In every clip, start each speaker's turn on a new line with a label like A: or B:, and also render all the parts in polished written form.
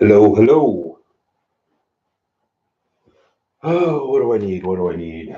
A: Hello, hello. Oh, what do I need? What do I need?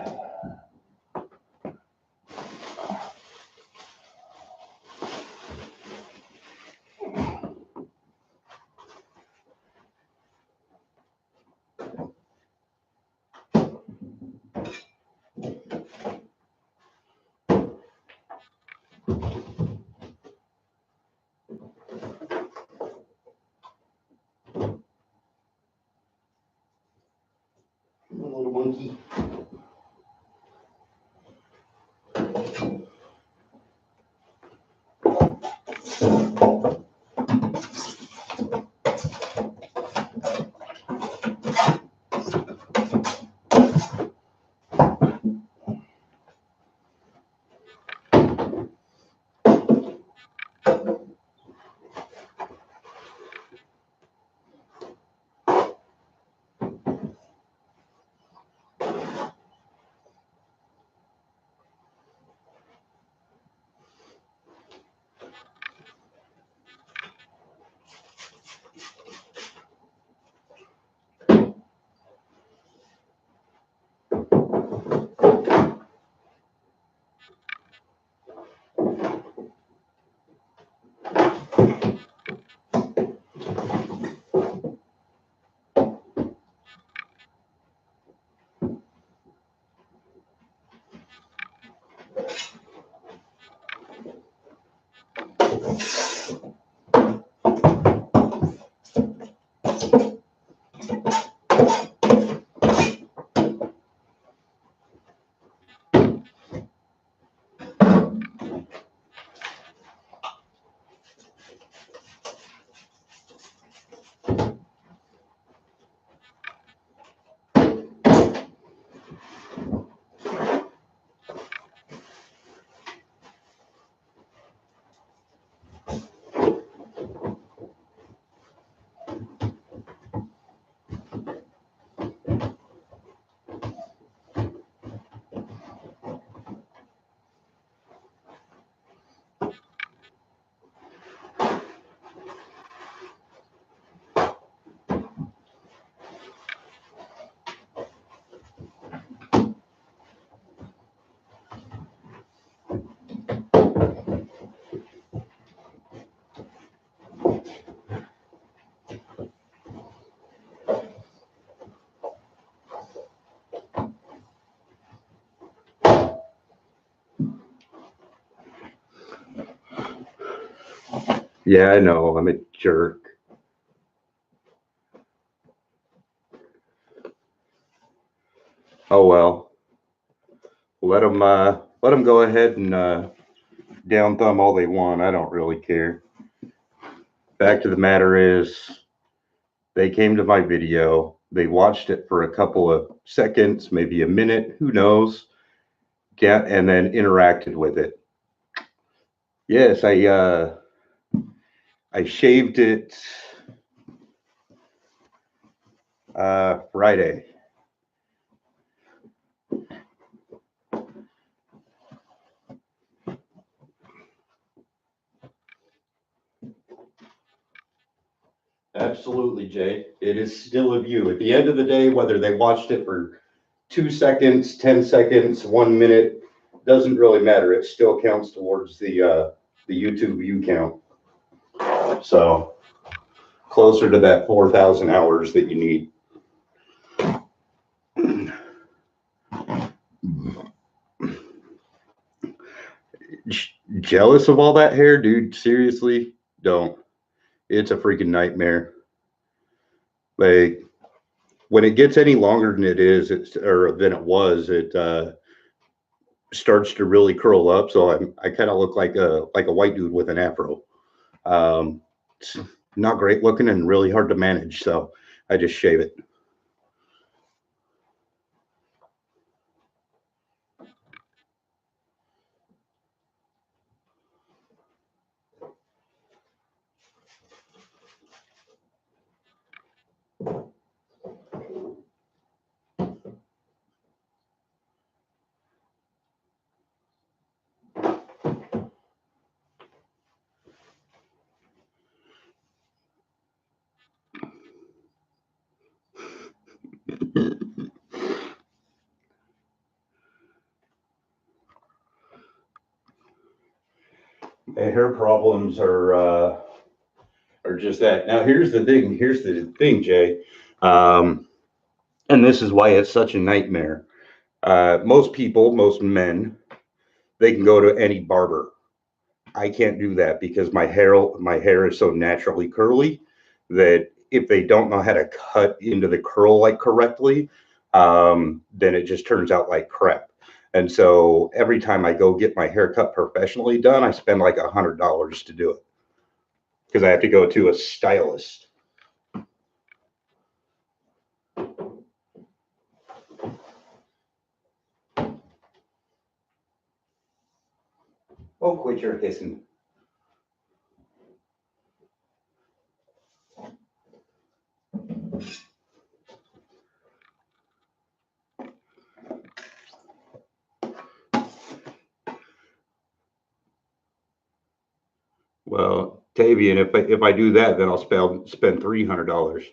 A: Little monkey. Yeah, I know. I'm a jerk. Oh well. Let them go ahead and down thumb all they want. I don't really care. Fact of the matter is, they came to my video. They watched it for a couple of seconds, maybe a minute. Who knows? Get and then interacted with it. Yes, I shaved it Friday. Absolutely, Jay. It is still a view. At the end of the day, whether they watched it for 2 seconds, 10 seconds, 1 minute, doesn't really matter. It still counts towards the YouTube view count. So closer to that 4,000 hours that you need. Jealous of all that hair, dude? Seriously? Don't. It's a freaking nightmare. Like when it gets any longer than it is, or than it was, it starts to really curl up. So I kind of look like a white dude with an afro. It's not great looking and really hard to manage. So I just shave it. My hair problems are just that. Now here's the thing. Here's the thing, Jay. Um, and this is why it's such a nightmare. Most people, most men, they can go to any barber. I can't do that because my hair is so naturally curly that if they don't know how to cut into the curl like correctly, then it just turns out like crap. And so every time I go get my hair cut professionally done, I spend like $100 to do it because I have to go to a stylist. Oh, quit your hissing. Well, Tavian, if I do that, then I'll spend $300.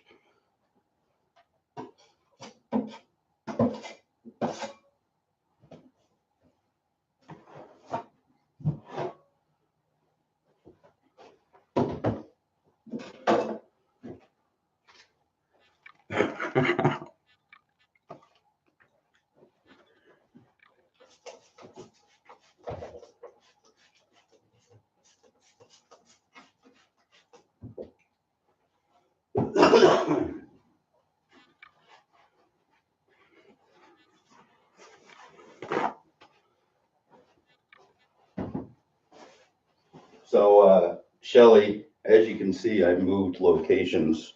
A: So, Shelly, as you can see, I moved locations.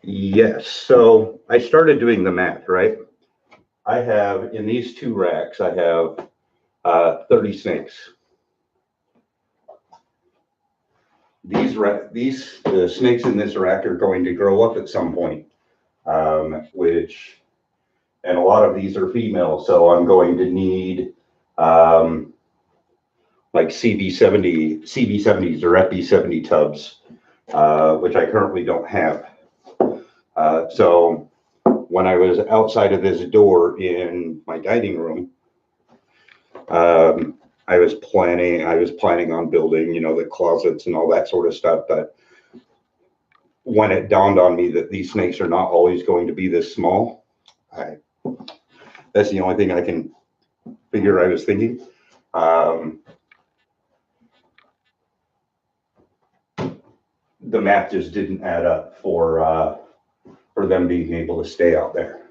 A: Yes. So I started doing the math, right? I have in these two racks, I have 30 snakes. The snakes in this rack are going to grow up at some point, which, and a lot of these are female. So I'm going to need um, like CV70s or FB70 tubs, which I currently don't have. So when I was outside of this door in my dining room, um, I was planning on building, the closets and all that sort of stuff. But when it dawned on me that these snakes are not always going to be this small, I, that's the only thing I can figure I was thinking. Um, the math just didn't add up for them being able to stay out there.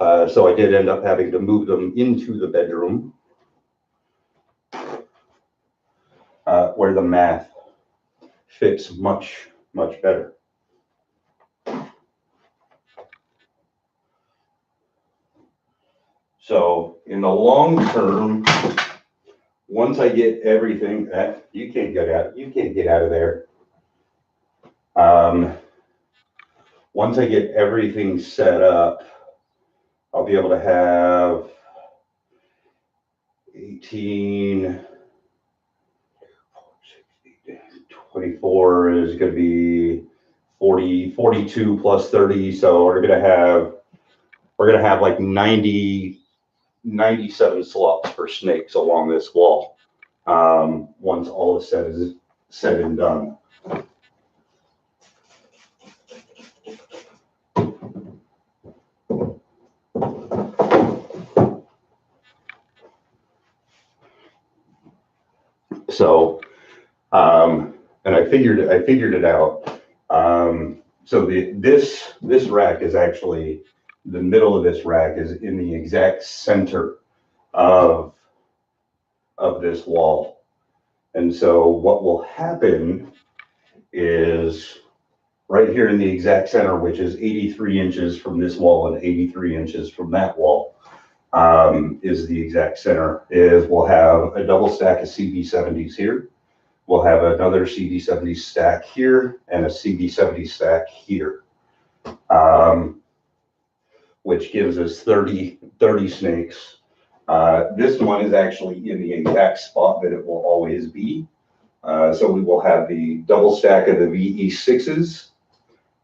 A: So I did end up having to move them into the bedroom where the math fits much, much better. So in the long term, once I get everything, you can't get out of there. Once I get everything set up, I'll be able to have 18, 24 is going to be 40, 42 plus 30. So we're going to have like 90, 97 slots for snakes along this wall. Once all is said and done. So, and I figured it out. So this rack is actually, the middle of this rack is in the exact center of this wall. And so what will happen is right here in the exact center, which is 83 inches from this wall and 83 inches from that wall, is the exact center, is we'll have a double stack of CB70s here. We'll have another CB70 stack here and a CB70 stack here, which gives us 30 snakes. This one is actually in the exact spot that it will always be. So we will have the double stack of the VE6s,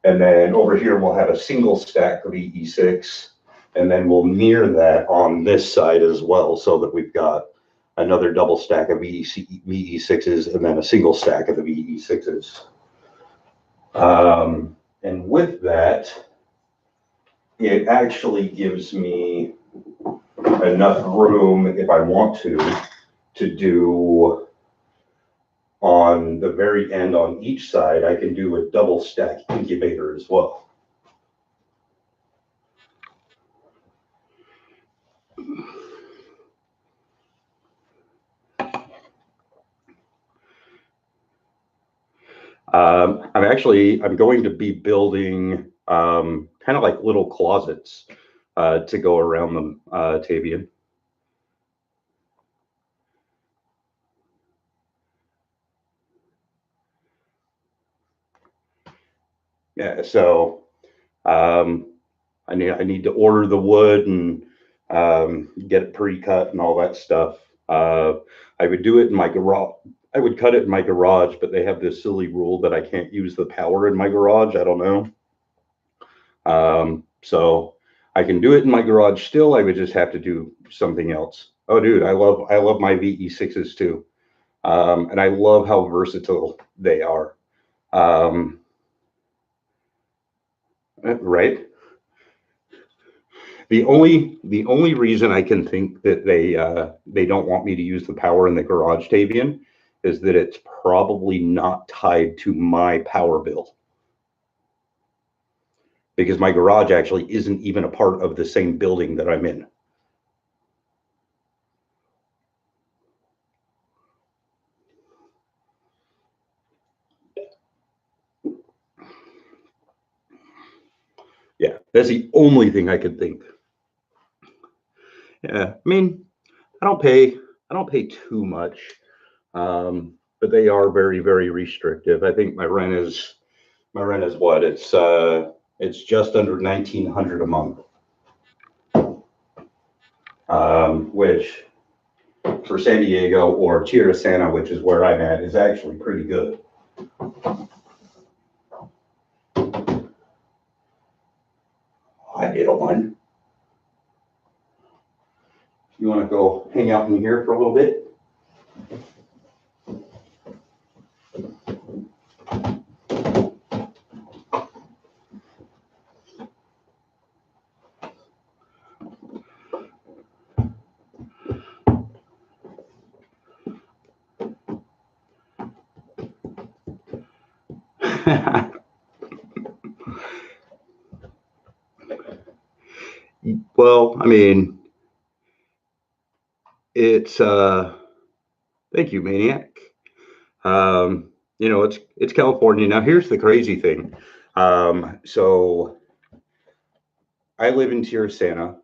A: and then over here we'll have a single stack of VE6, and then we'll mirror that on this side as well, so that we've got another double stack of VE6s and then a single stack of the VE6s. And with that, it actually gives me enough room, if I want to do on the very end on each side, I can do a double stack incubator as well. I'm going to be building kind of like little closets to go around them, Tavian. Yeah, so I need to order the wood and get it pre-cut and all that stuff. I would do it in my garage. I would cut it in my garage, but they have this silly rule that I can't use the power in my garage. I don't know. So I can do it in my garage still. I would just have to do something else. Oh, dude, I love my VE6s too. And I love how versatile they are. Right? The only reason I can think that they don't want me to use the power in the garage, Tavian, is that it's probably not tied to my power bill, because my garage actually isn't even a part of the same building that I'm in. Yeah, that's the only thing I could think. Yeah, I mean, I don't pay too much, but they are very, very restrictive. I think my rent is what? It's just under $1,900 a month, which for San Diego or Tierra Santa, which is where I'm at, is actually pretty good. I did one. You want to go hang out in here for a little bit? Well, I mean, it's thank you, Maniac. You know, it's California. Now here's the crazy thing. So I live in Tirasana.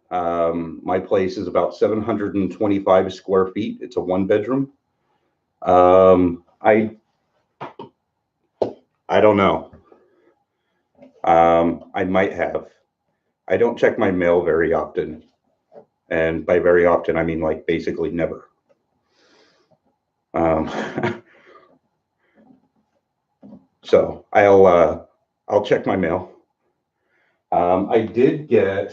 A: My place is about 725 square feet. It's a one bedroom. I don't know. I might have. I don't check my mail very often. And by very often, I mean like basically never. Um, so I'll check my mail. I did get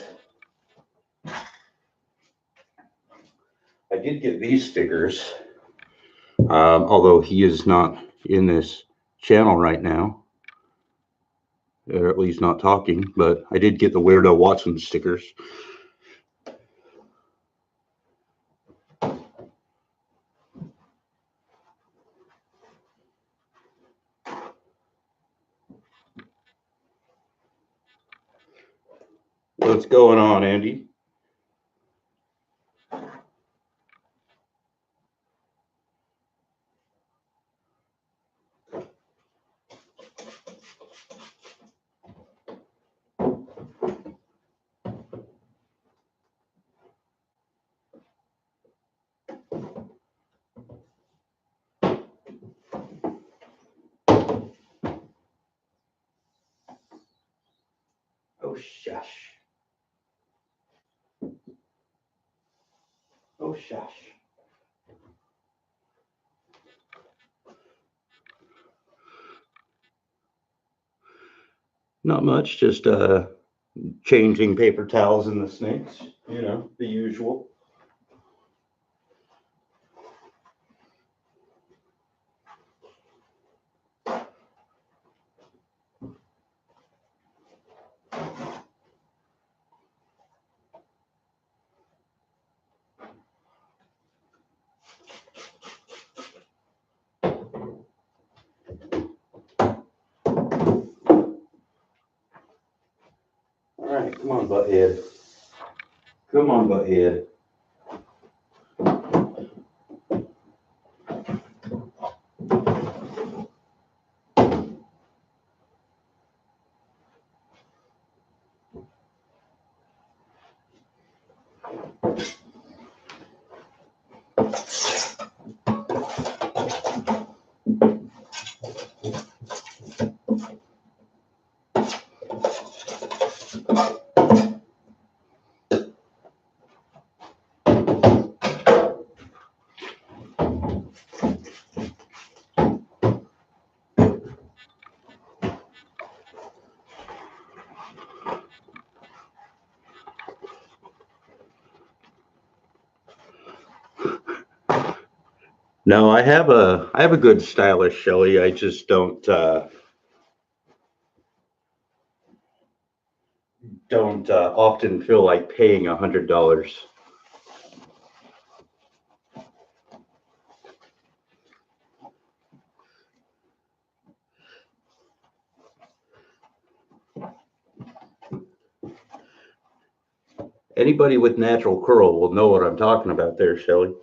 A: these stickers, although he is not in this channel right now, or at least not talking. But I did get the Weirdo Watson stickers. What's going on, Andy? Oh, shush. Oh, shush. Not much, just changing paper towels in the sinks, you know, the usual. All right, come on, butthead. Come on, butthead. No, I have a good stylish Shelly. I just don't often feel like paying $100. Anybody with natural curl will know what I'm talking about there, Shelly.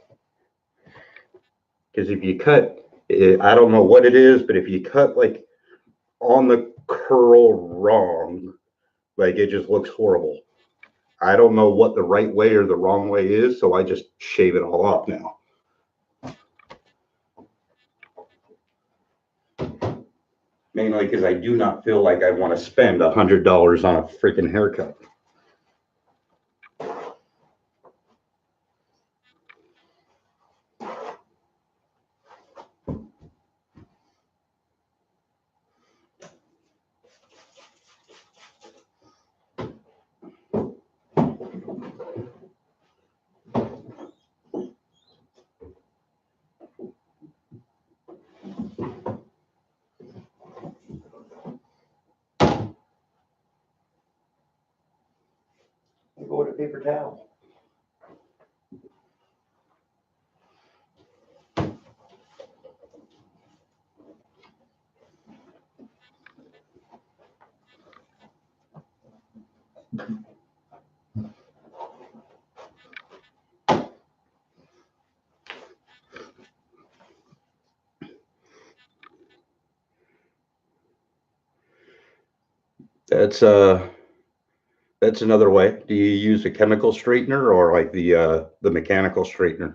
A: Because if you cut, I don't know what it is, but if you cut like on the curl wrong, like it just looks horrible. I don't know what the right way or the wrong way is, so I just shave it all off now. Mainly because I do not feel like I want to spend $100 on a freaking haircut. Go with a paper towel. That's That's another way. Do you use a chemical straightener or like the mechanical straightener?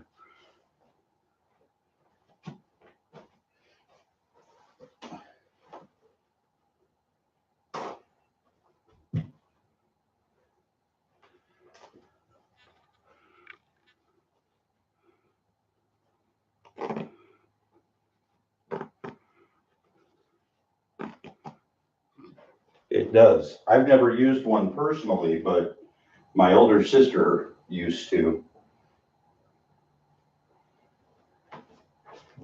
A: It does. I've never used one personally, but my older sister used to.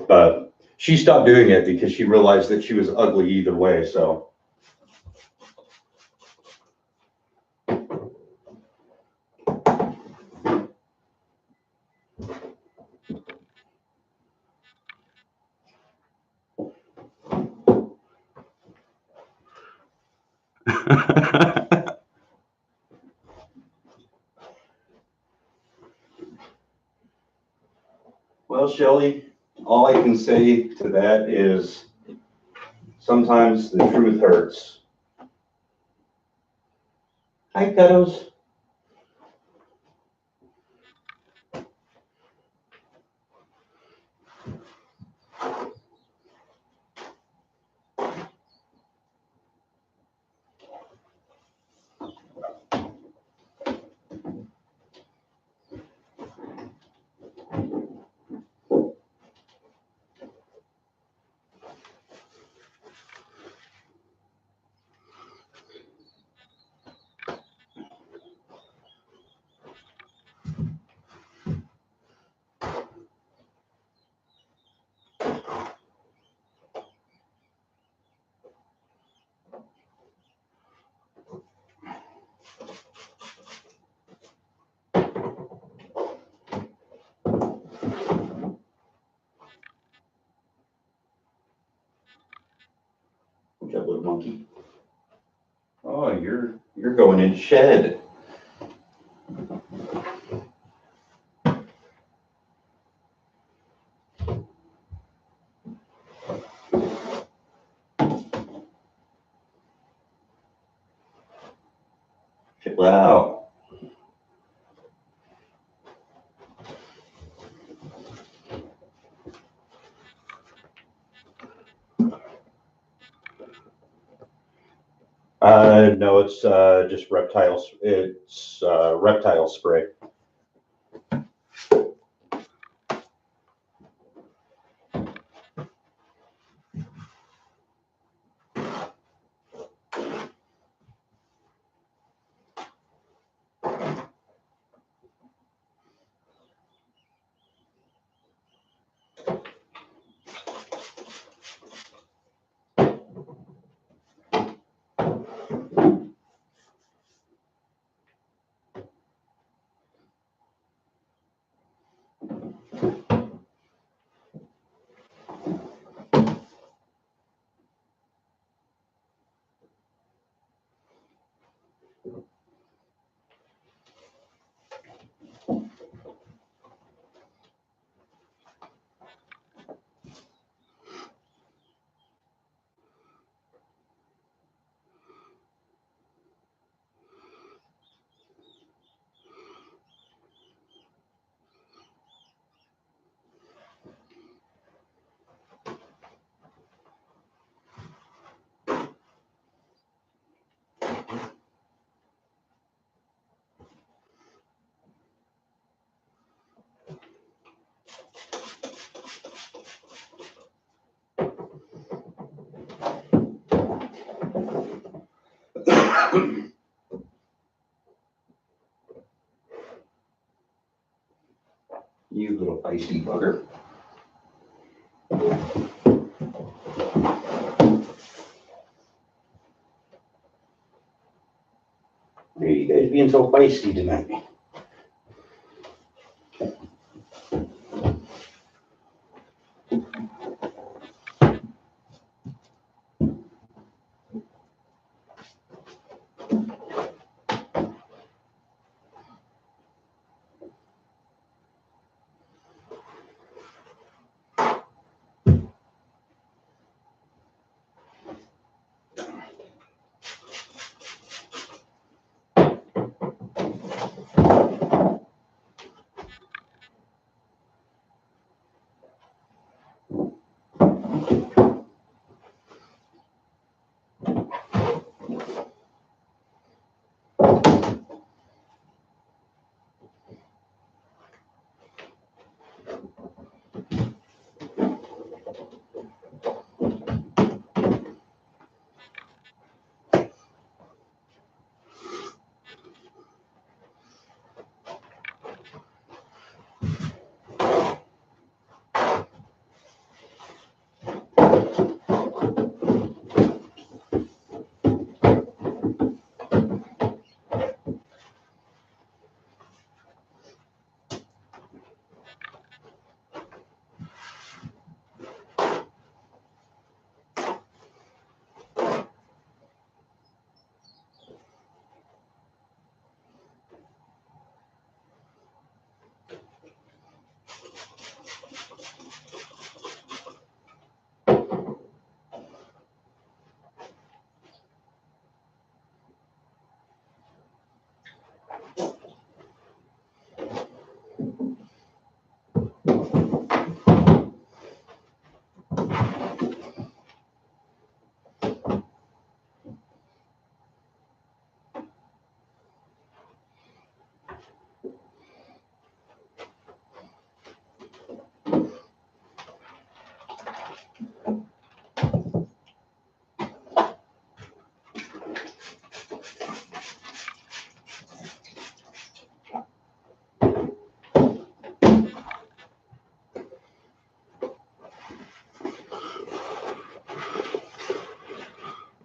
A: But she stopped doing it because she realized that she was ugly either way. So well, Shelly, all I can say to that is sometimes the truth hurts. Hi, kiddos. Good job, little monkey. Oh, you're going in shed. Wow. No, it's just reptiles. It's reptile spray. You little feisty bugger. Why are you guys being so feisty tonight?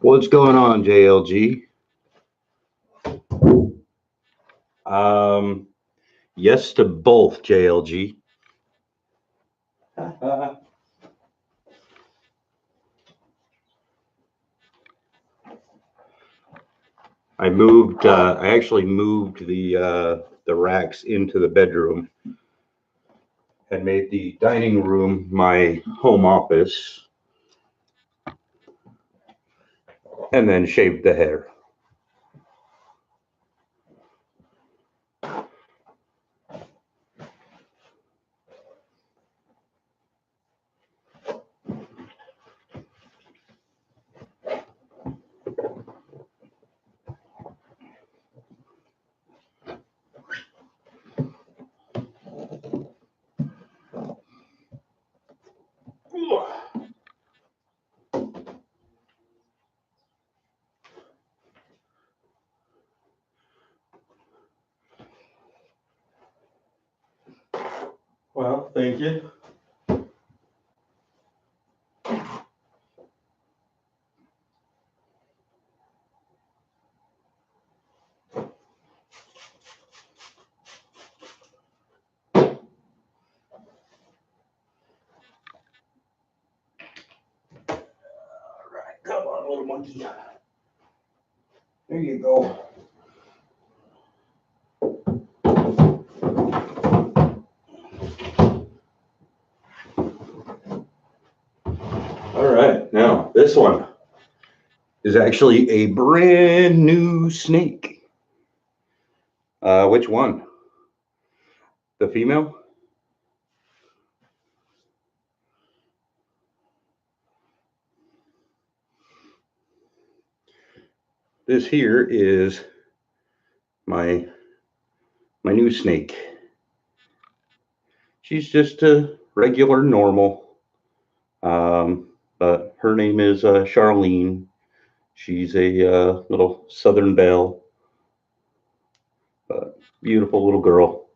A: What's going on, JLG? Yes to both, JLG. I actually moved the racks into the bedroom and made the dining room my home office, and then shaved the hair. Well, thank you. Come on, little monkey. There you go. All right, now this one is actually a brand new snake. Which one? The female? This here is my new snake. She's just a regular normal, but her name is Charlene. She's a little Southern Belle, beautiful little girl.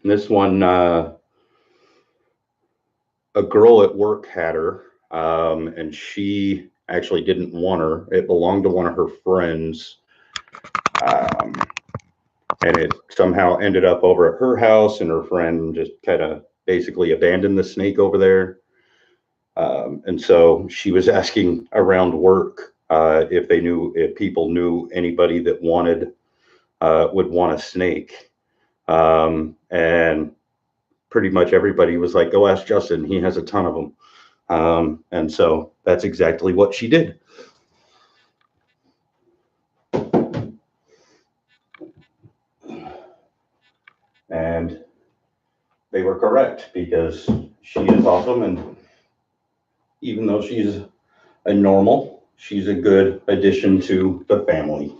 A: And this one, a girl at work had her, and she actually didn't want her. It belonged to one of her friends, and it somehow ended up over at her house, and her friend just kind of basically abandoned the snake over there. And so she was asking around work if people knew anybody that would want a snake. And pretty much everybody was like, go ask Justin, he has a ton of them. And so that's exactly what she did. And they were correct, because she is awesome, and even though she's a normal, she's a good addition to the family.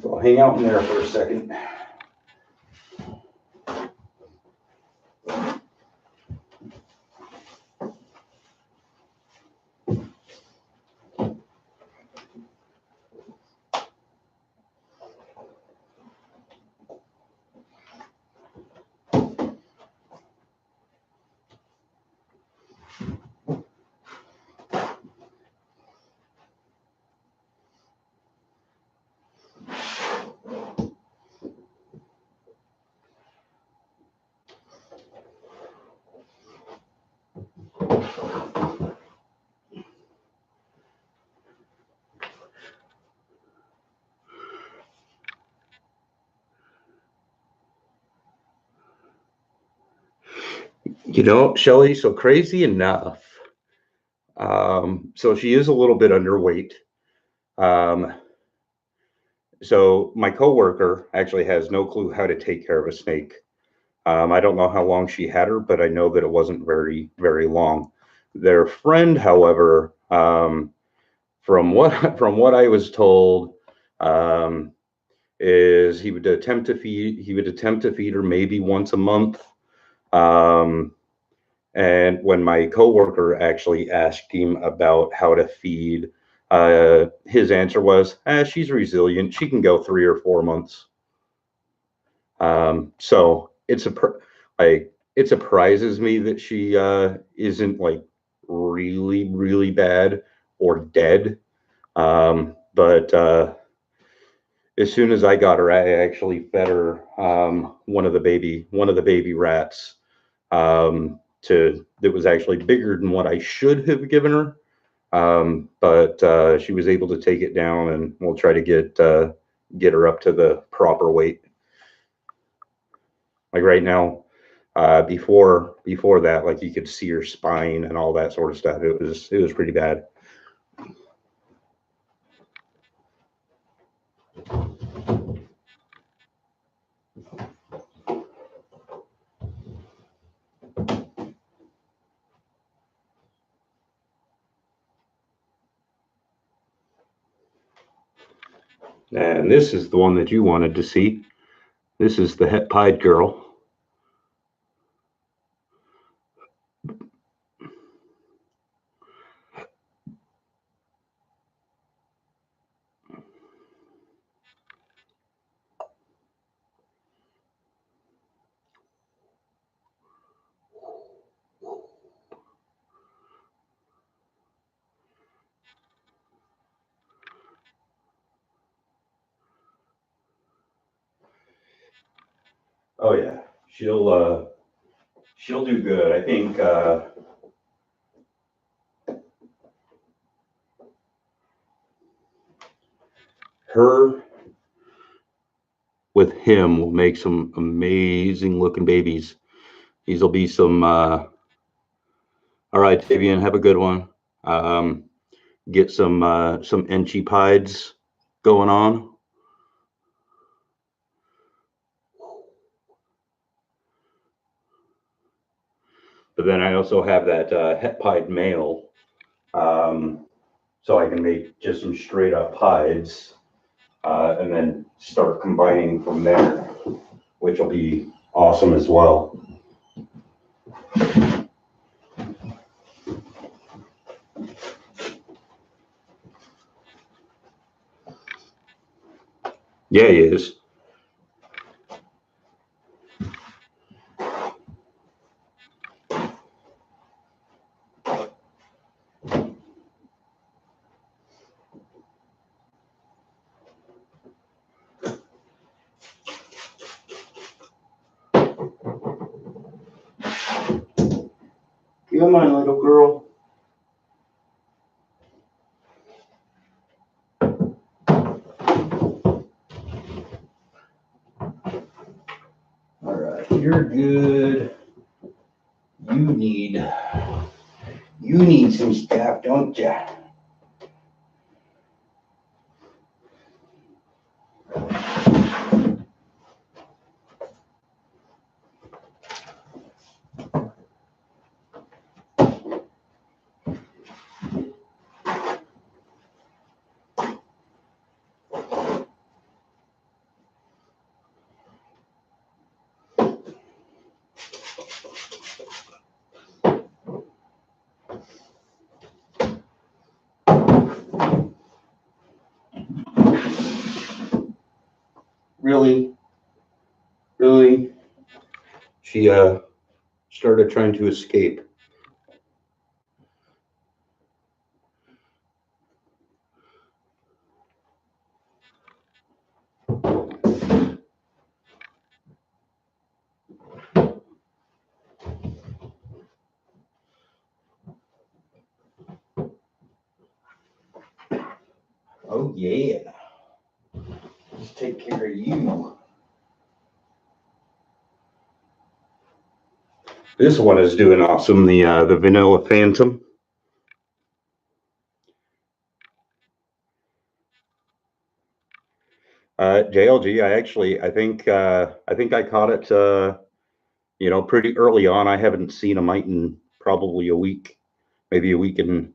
A: So I'll hang out in there for a second. You know, Shelly, so crazy enough. So she is a little bit underweight. So my coworker actually has no clue how to take care of a snake. I don't know how long she had her, but I know that it wasn't very, very long. Their friend, however, from what I was told, is he would attempt to feed her maybe once a month. And when my coworker actually asked him about how to feed, his answer was, she's resilient. She can go 3 or 4 months. So it's a it surprises me that she isn't like really bad or dead. But as soon as I got her, I actually fed her one of the baby rats to that was actually bigger than what I should have given her. But she was able to take it down, and we'll try to get her up to the proper weight. Like right now, before that, like you could see her spine and all that sort of stuff. It was pretty bad. And this is the one that you wanted to see. This is the Het Pied girl. Oh yeah, she'll do good. I think her with him will make some amazing looking babies. These will be some. All right, Tavian, have a good one. Um, get some Enchi pieds going on. But then I also have that Het Pied male, so I can make just some straight up pieds, and then start combining from there, which will be awesome as well. Yeah, he is. Come on, little girl. All right, you're good. You need some stuff, don't you? Really? Really? She started trying to escape. Oh yeah. Let's take care of you. This one is doing awesome. The Vanilla Phantom. JLG. I think I caught it. Pretty early on. I haven't seen a mite in probably a week, maybe a week and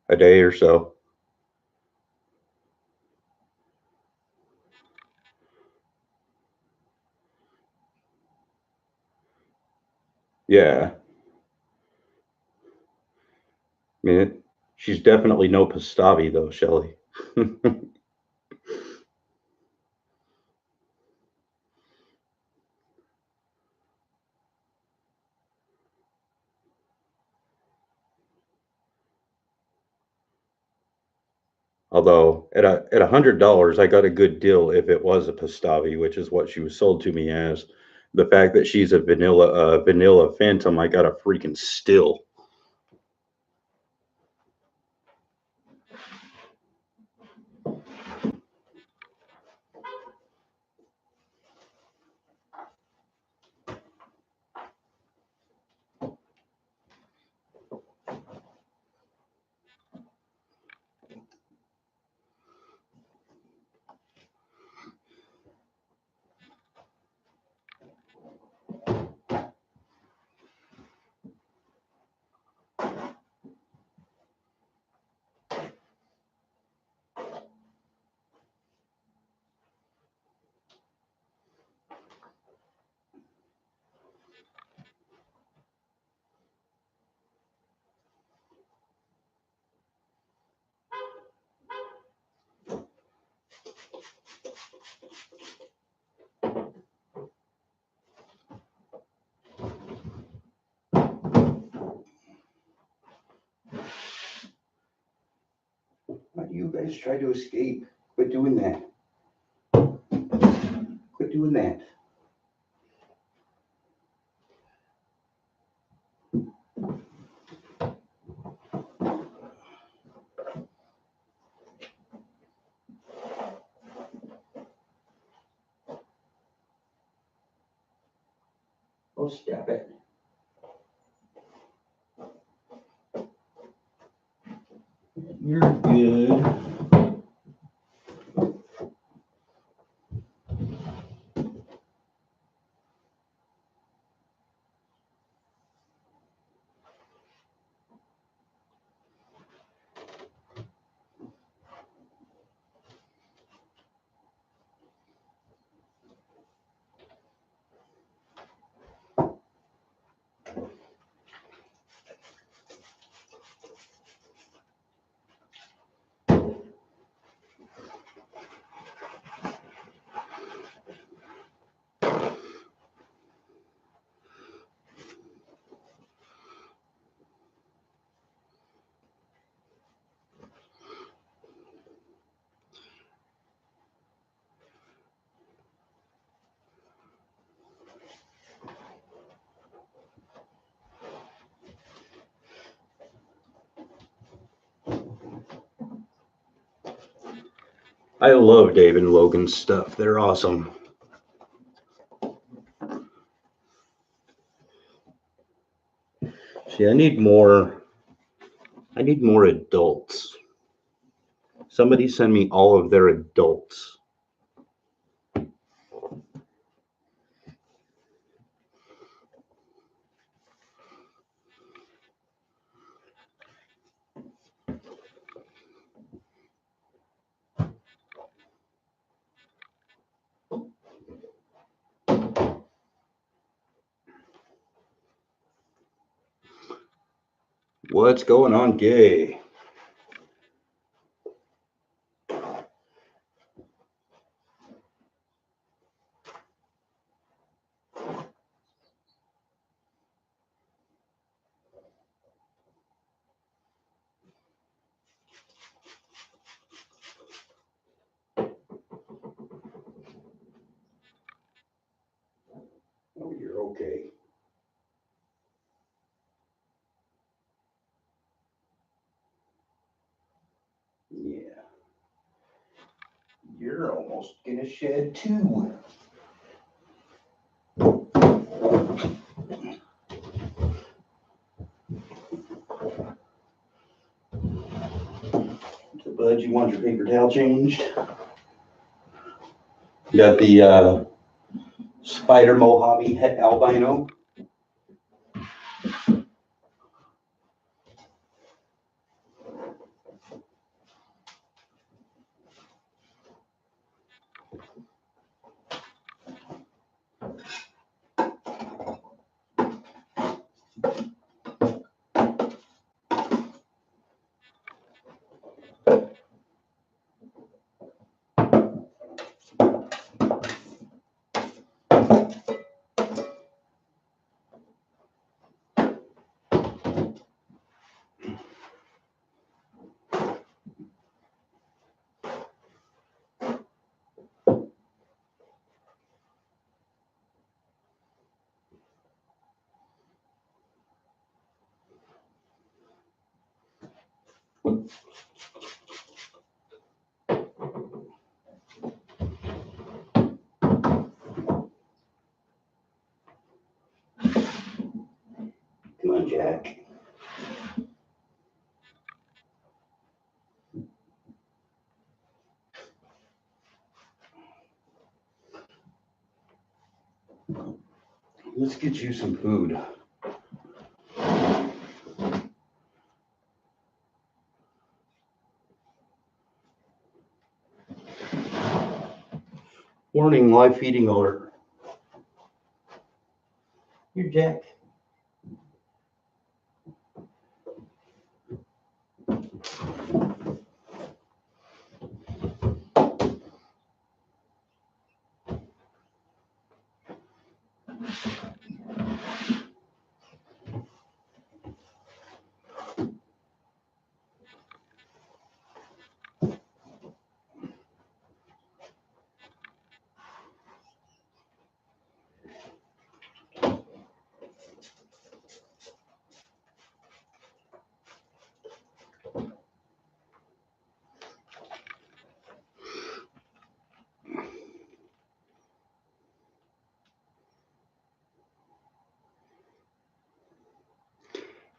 A: a day or so. Yeah. I mean, she's definitely no Pastavi though, Shelly. Although at $100, I got a good deal if it was a Pastavi, which is what she was sold to me as. The fact that she's a vanilla Phantom, I got a freaking still. Why do you guys try to escape? Quit doing that. Quit doing that. Oh, stop it. You're good. I love Dave and Logan's stuff. They're awesome. See, I need more adults. Somebody send me all of their adults. What's going on, gay? Oh, you're okay. Yeah. You're almost gonna shed too. So, bud, you want your paper towel changed? You got the Spider Mojave Het Albino. Come on, Jack. Let's get you some food. Warning, live feeding alert. Here, Jack.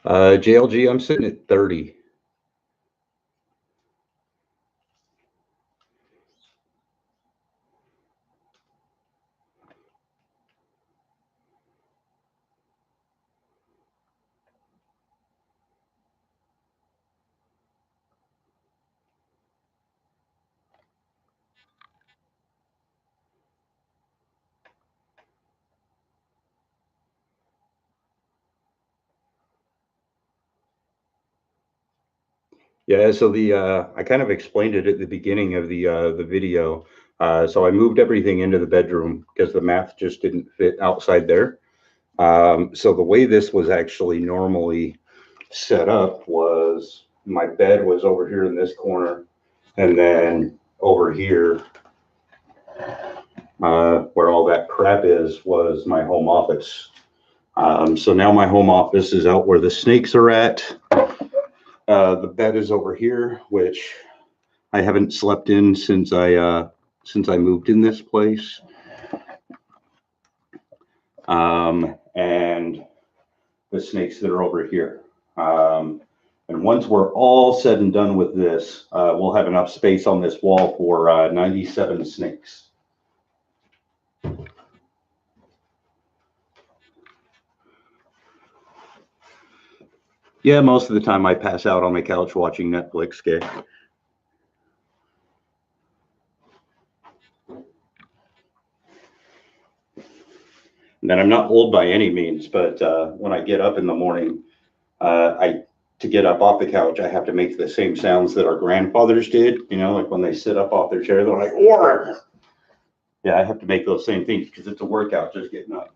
A: JLG, I'm sitting at 30. Yeah, so I kind of explained it at the beginning of the video. So I moved everything into the bedroom because the math just didn't fit outside there. So the way this was actually normally set up was my bed was over here in this corner, and then over here, where all that crap is, was my home office. So now my home office is out where the snakes are at. The bed is over here, which I haven't slept in since I moved in this place. And the snakes that are over here. And once we're all said and done with this, we'll have enough space on this wall for 97 snakes. Yeah, most of the time I pass out on my couch watching Netflix, okay? And then I'm not old by any means, but when I get up in the morning, to get up off the couch, I have to make the same sounds that our grandfathers did. You know, like when they sit up off their chair, they're like, "Orr!" Yeah, I have to make those same things because it's a workout just getting up.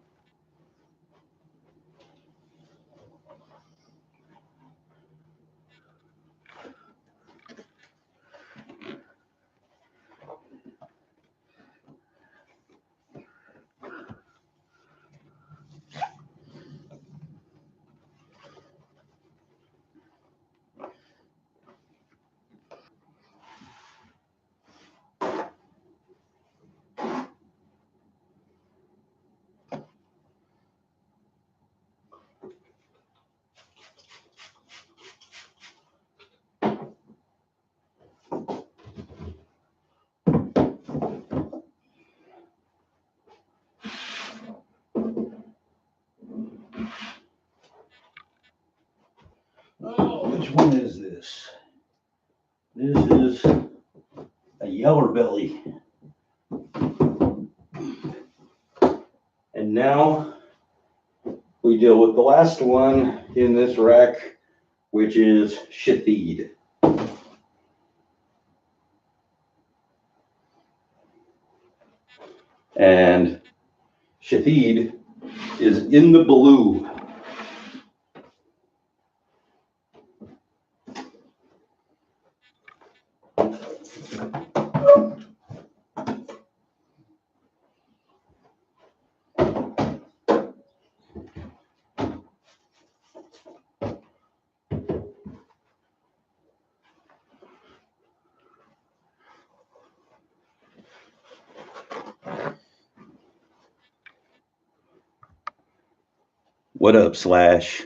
A: Oh, which one is this? This is a yeller belly. And now we deal with the last one in this rack, which is Shathid. And Shathid is in the blue. What up, Slash?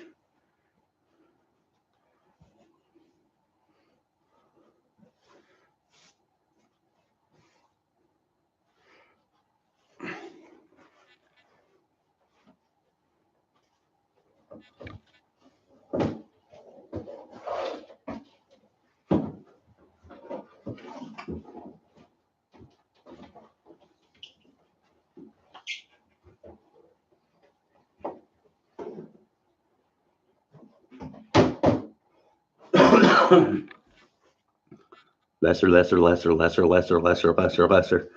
A: Lesser.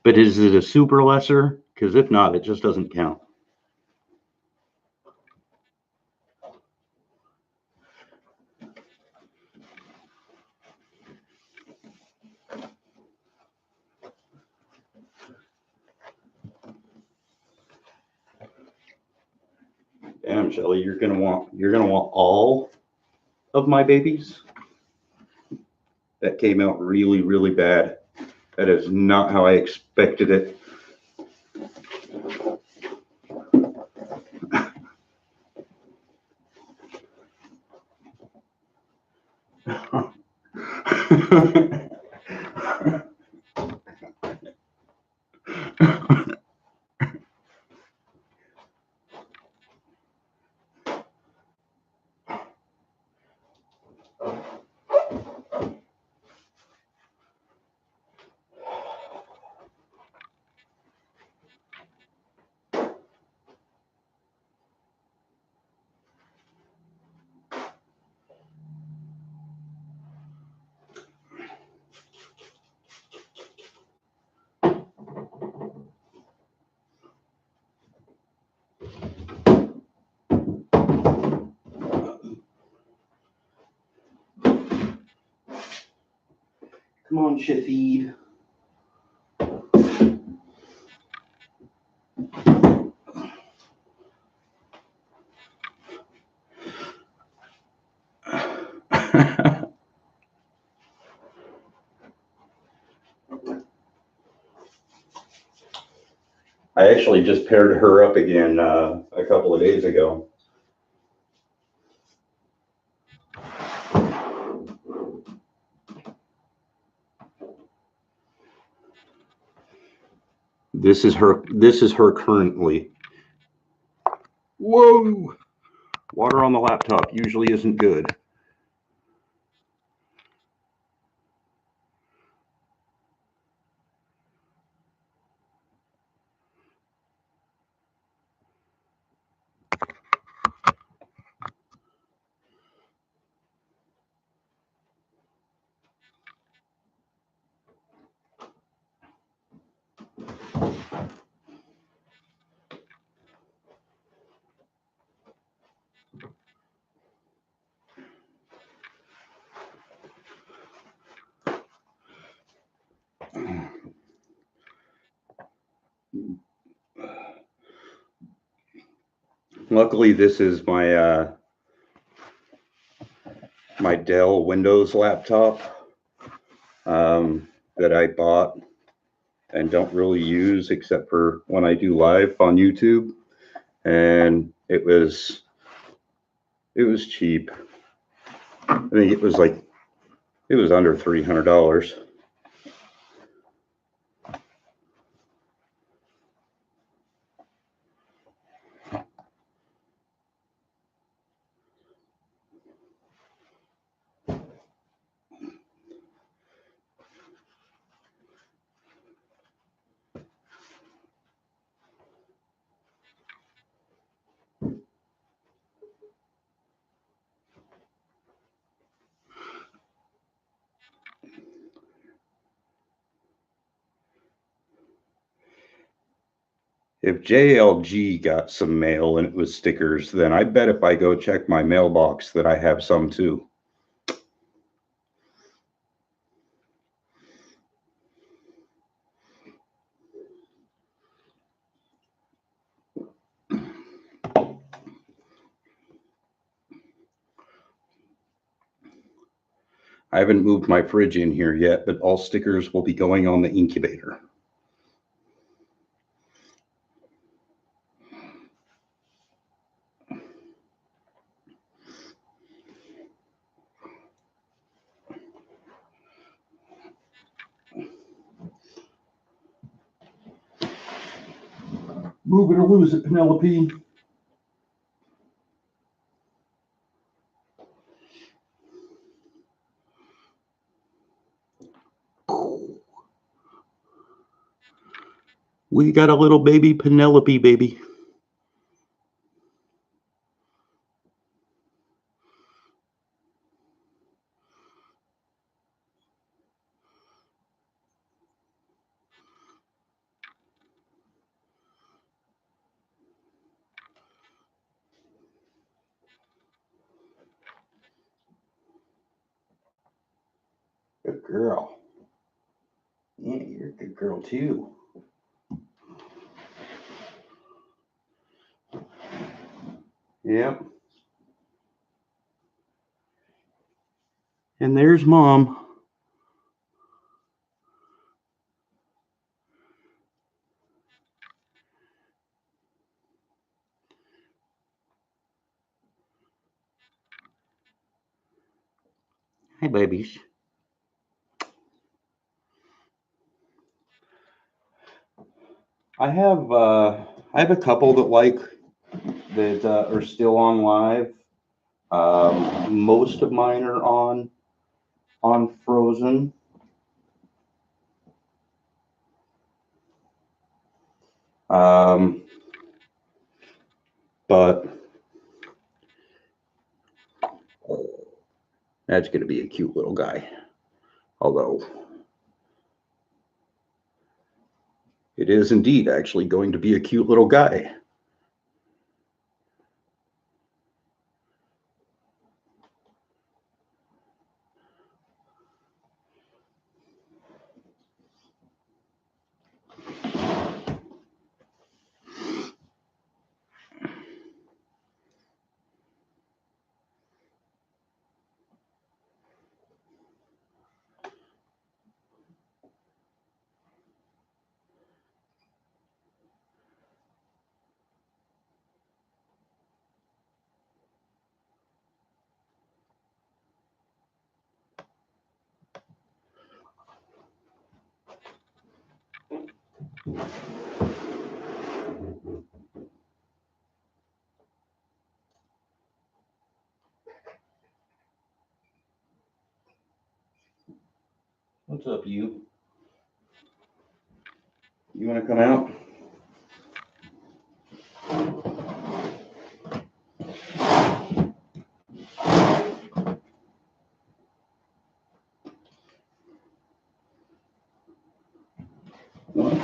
A: But is it a super lesser? Because if not, it just doesn't count. Damn, Shelly, you're gonna want all of my babies. That came out really, really bad. That is not how I expected it. Come on, Shafid. I actually just paired her up again a couple of days ago. This is her currently. Whoa! Water on the laptop usually isn't good. Luckily, this is my my Dell Windows laptop that I bought and don't really use except for when I do live on YouTube. And it was cheap. I think it was under $300. If JLG got some mail and it was stickers, then I bet if I go check my mailbox that I have some too. I haven't moved my fridge in here yet, but all stickers will be going on the incubator. Move it or lose it, Penelope. We got a little baby Penelope baby. Good girl. Yeah, you're a good girl too. Yep. And there's Mom. Hey, babies. I have a couple that are still on live. Most of mine are on Frozen. But that's going to be a cute little guy. Although it is indeed actually going to be a cute little guy. What's up, you? You want to come out? What?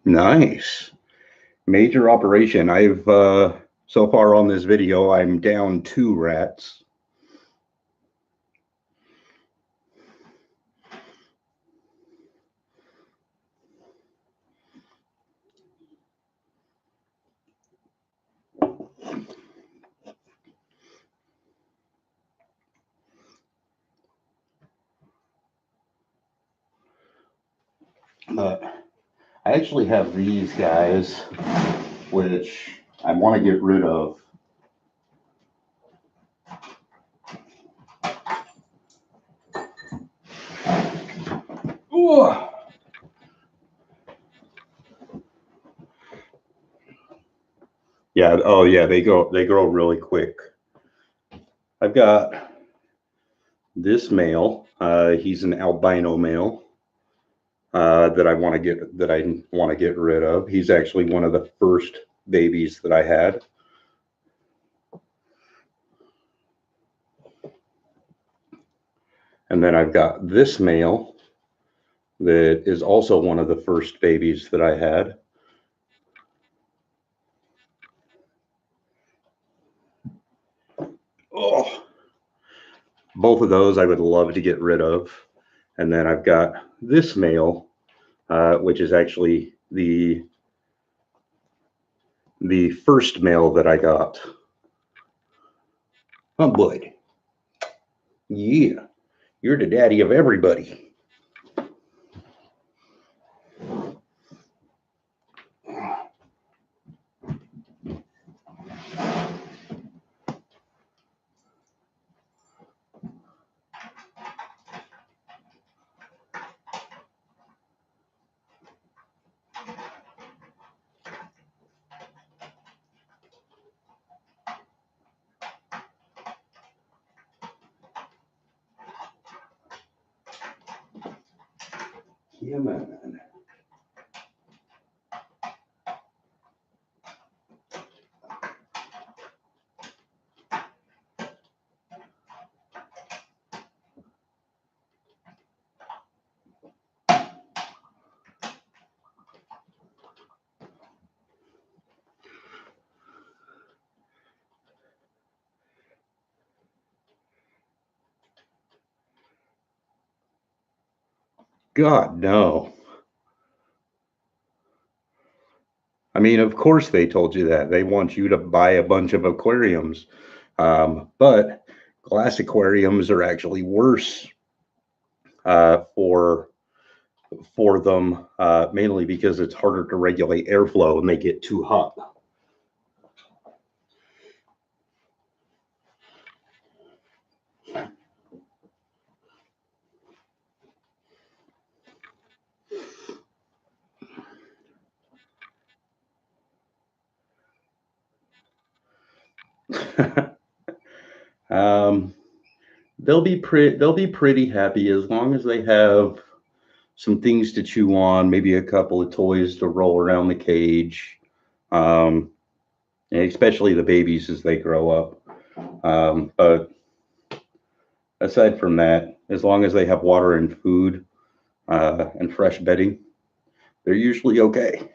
A: Nice. Major operation. I've so far on this video, I'm down 2 rats. But I actually have these guys, which I want to get rid of. Ooh. Yeah, oh yeah, they grow really quick. I've got this male, he's an albino male. That I want to get rid of. He's actually one of the first babies that I had. And then I've got this male that is also one of the first babies that I had. Oh, both of those I would love to get rid of. And then I've got this male, which is actually the first male that I got. Oh, boy. Yeah, you're the daddy of everybody. Yeah, man. God, no. I mean, of course they told you that. They want you to buy a bunch of aquariums. But glass aquariums are actually worse for them, mainly because it's harder to regulate airflow and they get too hot. um, they'll be pretty happy as long as they have some things to chew on, maybe a couple of toys to roll around the cage, especially the babies as they grow up. But aside from that, as long as they have water and food and fresh bedding, they're usually okay.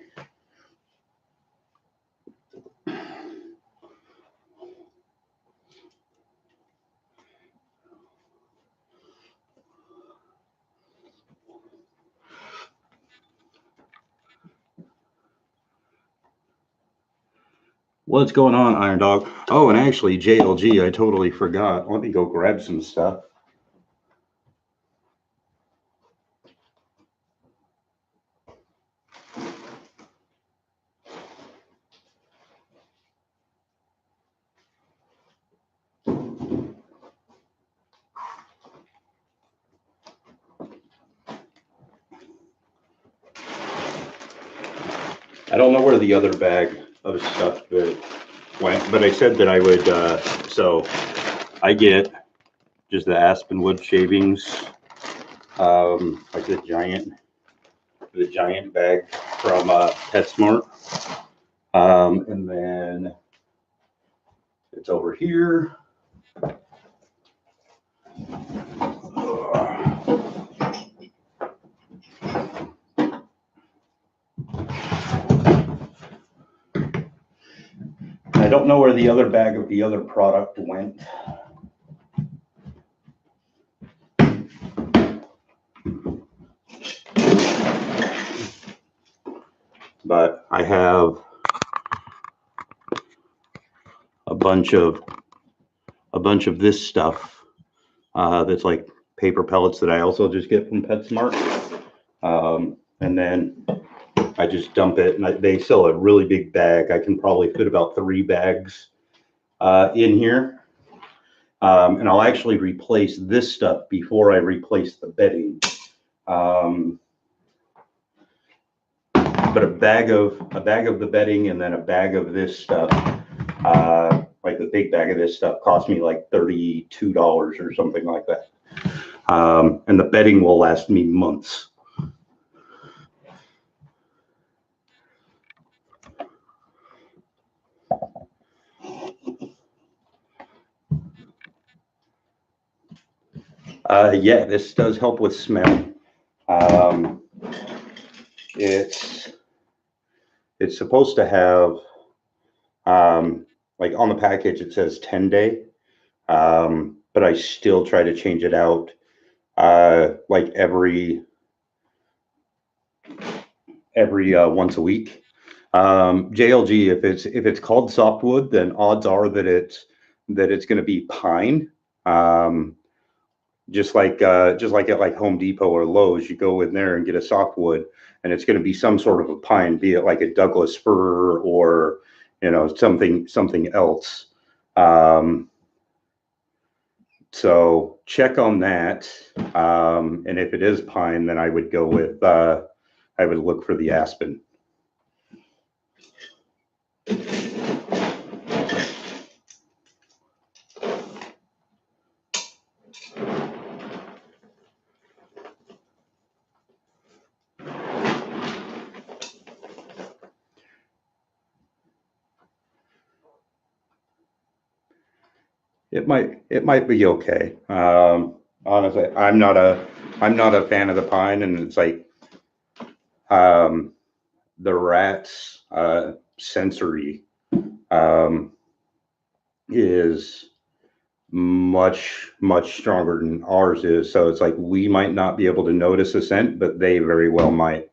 A: What's going on, Iron Dog? Oh, and actually, JLG, I totally forgot. Let me go grab some stuff. I don't know where the other bag of stuff that went, but I said that I would. So I get just the aspen wood shavings, like the giant bag from PetSmart, and then it's over here. I don't know where the other bag of the other product went. But I have a bunch of this stuff that's like paper pellets that I also just get from PetSmart. And then I just dump it, and they sell a really big bag. I can probably fit about 3 bags in here. And I'll actually replace this stuff before I replace the bedding. But a bag of the bedding and then a bag of this stuff, like the big bag of this stuff, cost me like $32 or something like that. And the bedding will last me months. Yeah, this does help with smell. It's supposed to have, like on the package, it says 10-day. But I still try to change it out like every once a week. JLG, if it's called softwood, then odds are that it's going to be pine. Um, just like at like Home Depot or Lowe's, you go in there and get a softwood, and it's going to be some sort of a pine, be it like a Douglas fir or something else. Um, so check on that, and if it is pine, then I would go with I would look for the aspen. It might be okay. Honestly, I'm not a fan of the pine, and it's like um, the rat's sensory um, is much stronger than ours is. So it's like we might not be able to notice a scent, but they very well might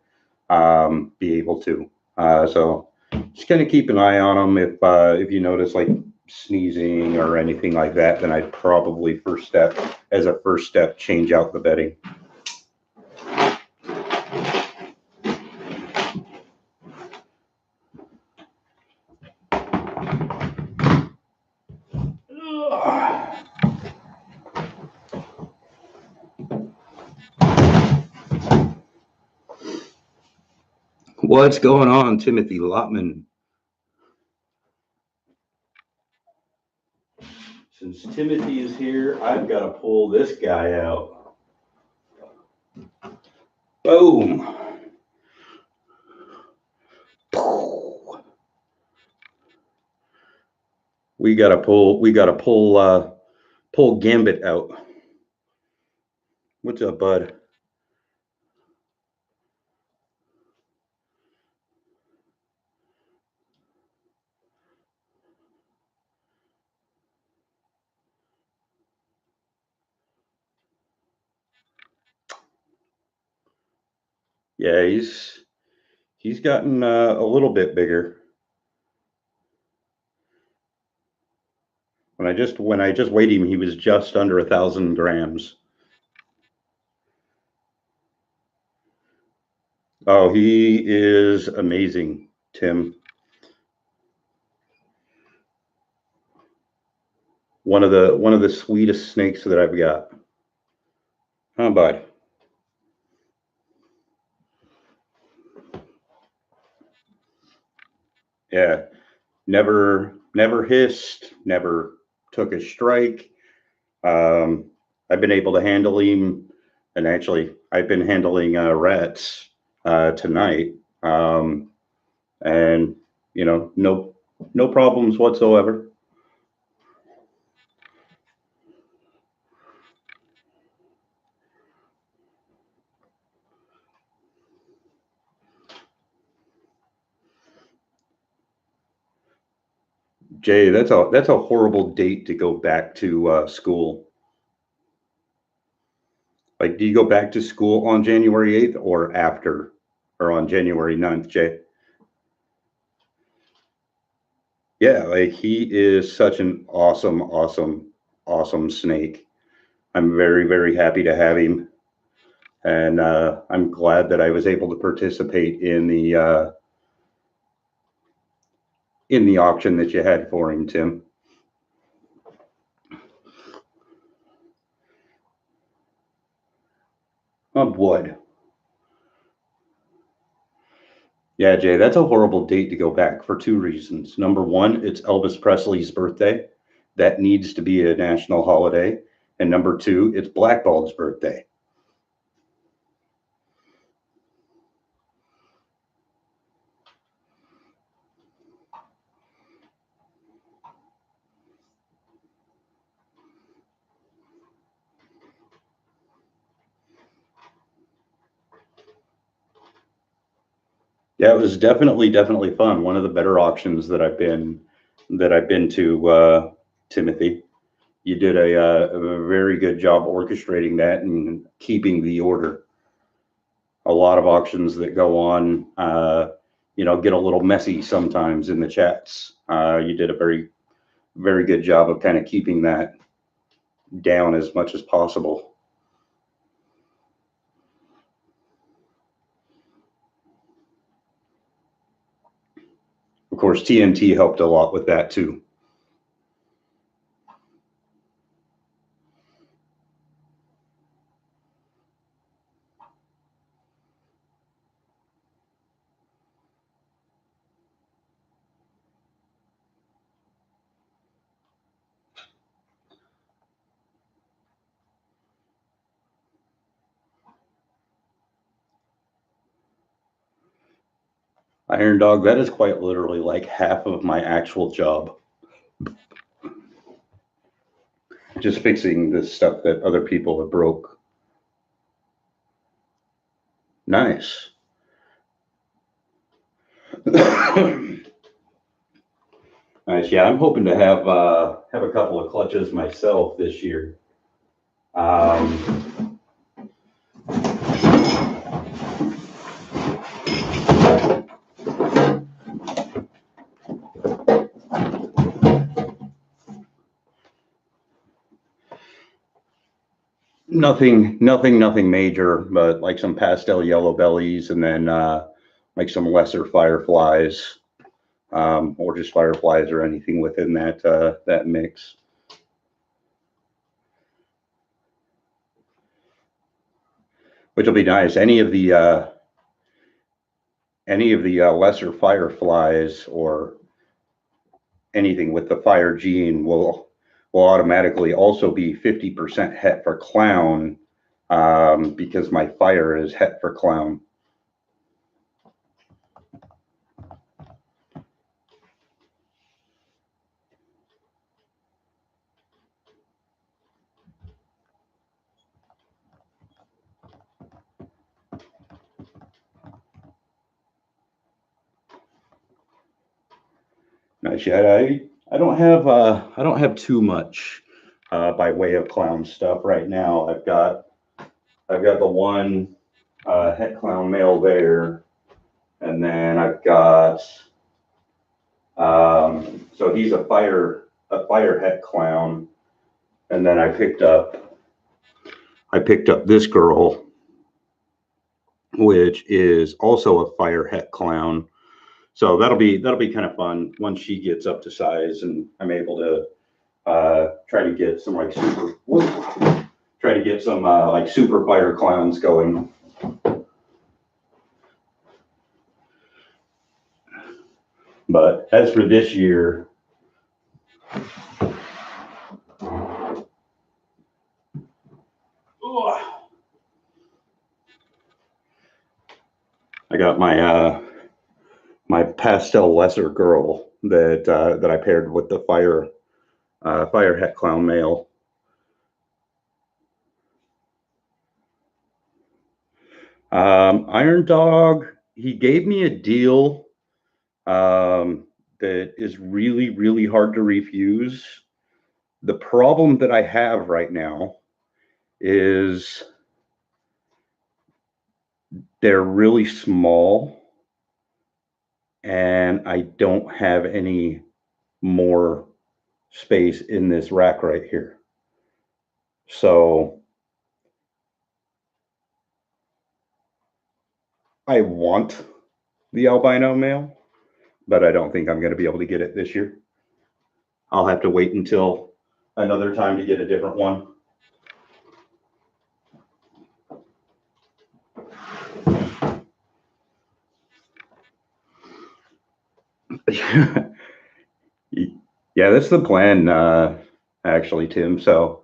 A: be able to. So just kind of keep an eye on them. If you notice like sneezing or anything like that, then I'd probably as a first step, change out the bedding. What's going on, Timothy Lotman? Since Timothy is here, I've got to pull this guy out. Boom. We gotta pull Gambit out. What's up, bud? Yeah, he's gotten a little bit bigger. When I just weighed him, he was just under 1,000 grams. Oh, he is amazing, Tim. One of the sweetest snakes that I've got. Huh, bud? Yeah. Never hissed, never took a strike. Um, I've been able to handle him, and actually, I've been handling rats tonight, and no problems whatsoever. Jay, that's a horrible date to go back to school. Like, do you go back to school on January 8th or after, or on January 9th, Jay? Yeah, like he is such an awesome snake. I'm very, very happy to have him. And I'm glad that I was able to participate in the auction that you had for him, Tim. Oh, boy. Yeah, Jay, that's a horrible date to go back for two reasons. Number one, it's Elvis Presley's birthday. That needs to be a national holiday. And number two, it's Blackball's birthday. Yeah, it was definitely fun. One of the better auctions that I've been to, Timothy. You did a very good job orchestrating that and keeping the order. A lot of auctions that go on, get a little messy sometimes in the chats. You did a very good job of kind of keeping that down as much as possible. Of course, TNT helped a lot with that too. Iron Dog, that is quite literally like half of my actual job. Just fixing the stuff that other people have broke. Nice. Nice. Yeah, I'm hoping to have a couple of clutches myself this year. Nothing major, but like some pastel yellow bellies, and then like some lesser fireflies, or just fireflies or anything within that mix. Which will be nice. Any of the lesser fireflies or anything with the fire gene will automatically also be 50% het for clown, because my fire is het for clown. Nice. Yeah, I don't have too much by way of clown stuff right now. I've got the one het clown male there, and then I've got so he's a fire het clown, and then I picked up this girl, which is also a fire het clown. So that'll be kind of fun once she gets up to size and I'm able to try to get some like super fire clowns going. But as for this year, I got my my pastel lesser girl that I paired with the fire het clown male. Iron Dog, he gave me a deal that is really hard to refuse. The problem that I have right now is they're really small and I don't have any more space in this rack right here. So I want the albino male, but I don't think I'm going to be able to get it this year. I'll have to wait until another time to get a different one. Yeah, that's the plan, actually, Tim. So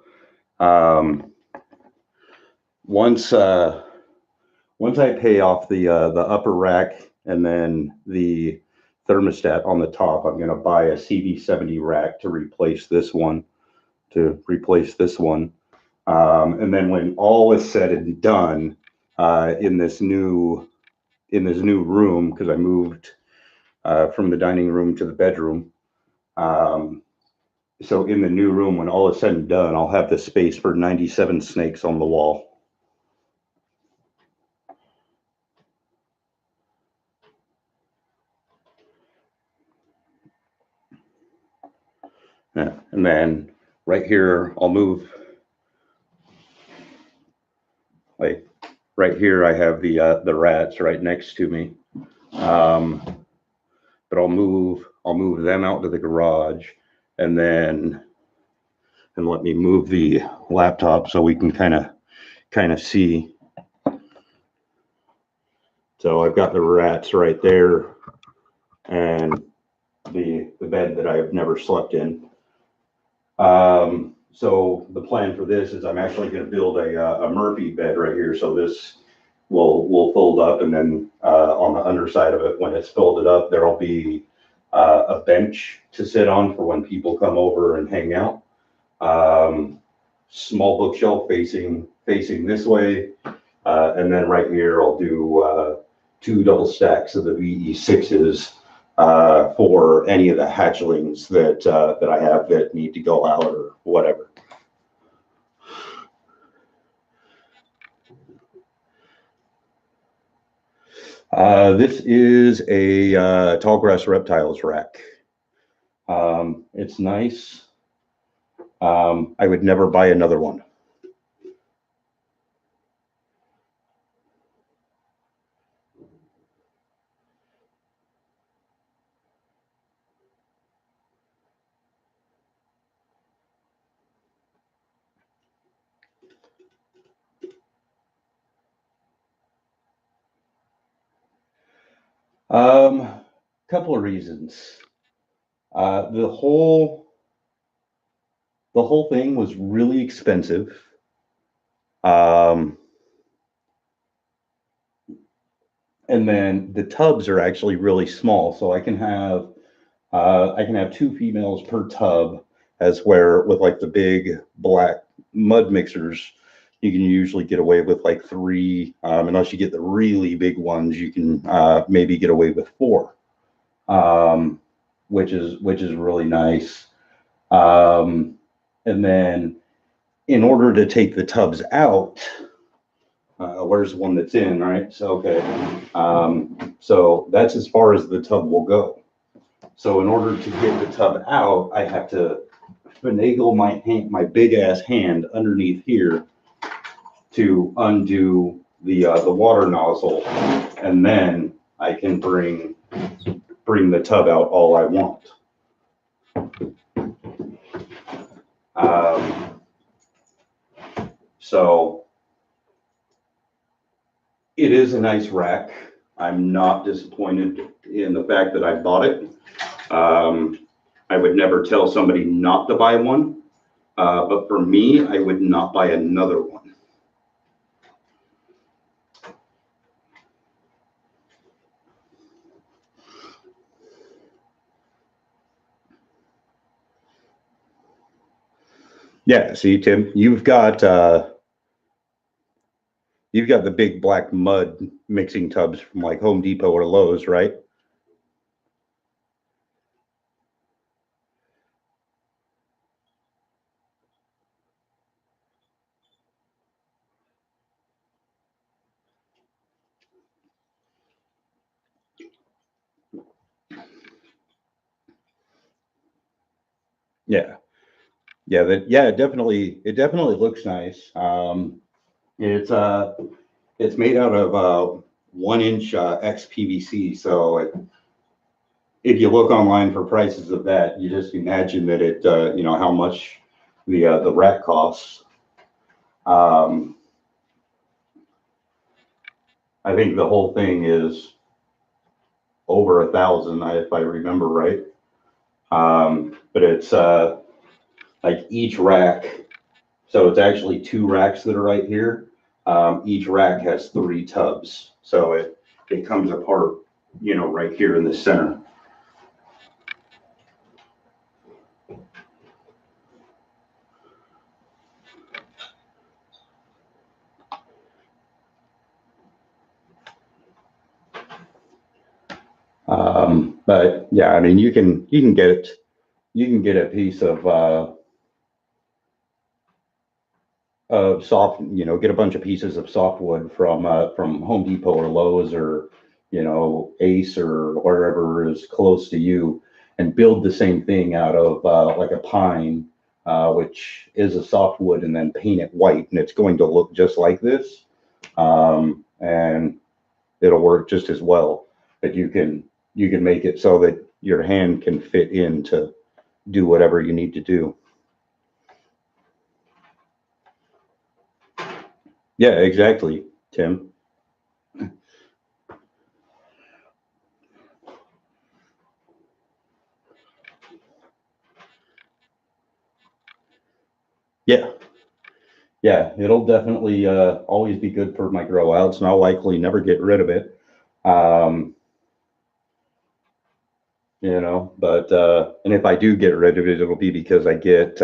A: once I pay off the upper rack and then the thermostat on the top, I'm going to buy a CV70 rack to replace this one. And then when all is said and done, in this new room, because I moved from the dining room to the bedroom, So in the new room, when all is said and done, I'll have the space for 97 snakes on the wall. Yeah. And then right here, I'll move, like right here, I have the rats right next to me. But I'll move them out to the garage, and then let me move the laptop so we can kind of see. So I've got the rats right there, and the bed that I've never slept in. So the plan for this is I'm actually going to build a Murphy bed right here. So this will fold up, and then on the underside of it, when it's folded up, there'll be a bench to sit on for when people come over and hang out. Small bookshelf facing this way, and then right here I'll do 2 double stacks of the VE6s for any of the hatchlings that I have that need to go out or whatever. This is a Tallgrass Reptiles rack. It's nice. I would never buy another one. Couple of reasons. The whole thing was really expensive. And then the tubs are actually really small, so I can have 2 females per tub, as where with like the big black mud mixers, you can usually get away with like 3, unless you get the really big ones, you can maybe get away with 4, which is really nice. And then in order to take the tubs out, where's one that's in, right? So, okay. So that's as far as the tub will go. So in order to get the tub out, I have to finagle my big ass hand underneath here to undo the water nozzle, and then I can bring the tub out all I want. So it is a nice rack. I'm not disappointed in the fact that I bought it. I would never tell somebody not to buy one, but for me, I would not buy another one. Yeah, see, Tim, you've got the big black mud mixing tubs from like Home Depot or Lowe's, right? Yeah. Yeah, it definitely looks nice. It's made out of 1-inch XPVC. So if you look online for prices of that, you just imagine that it how much the rack costs. I think the whole thing is over 1,000, if I remember right. But it's like each rack. So it's actually 2 racks that are right here. Each rack has 3 tubs. So it comes apart, right here in the center. But yeah, I mean, you can get get a piece of soft, get a bunch of pieces of softwood from Home Depot or Lowe's or Ace or wherever is close to you, and build the same thing out of like a pine, which is a softwood, and then paint it white, and it's going to look just like this, and it'll work just as well. But you can make it so that your hand can fit in to do whatever you need to do. Yeah, exactly, Tim. Yeah, yeah, it'll definitely always be good for my grow outs, and I'll likely never get rid of it. Um, but and if I do get rid of it, it'll be because I get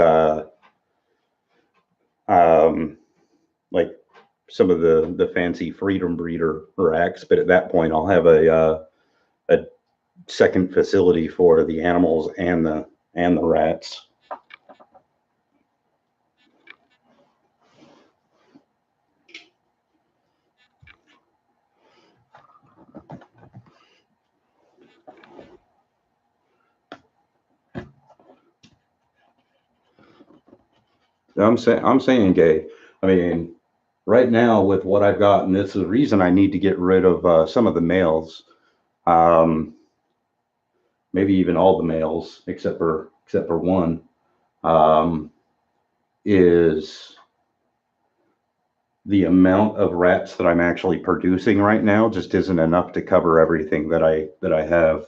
A: um, like some of the fancy Freedom Breeder racks, but at that point, I'll have a second facility for the animals and the rats. I'm saying, Gay. I mean, right now with what I've got, and this is the reason I need to get rid of some of the males, um, maybe even all the males except for one, um, is the amount of rats that I'm actually producing right now just isn't enough to cover everything that I have.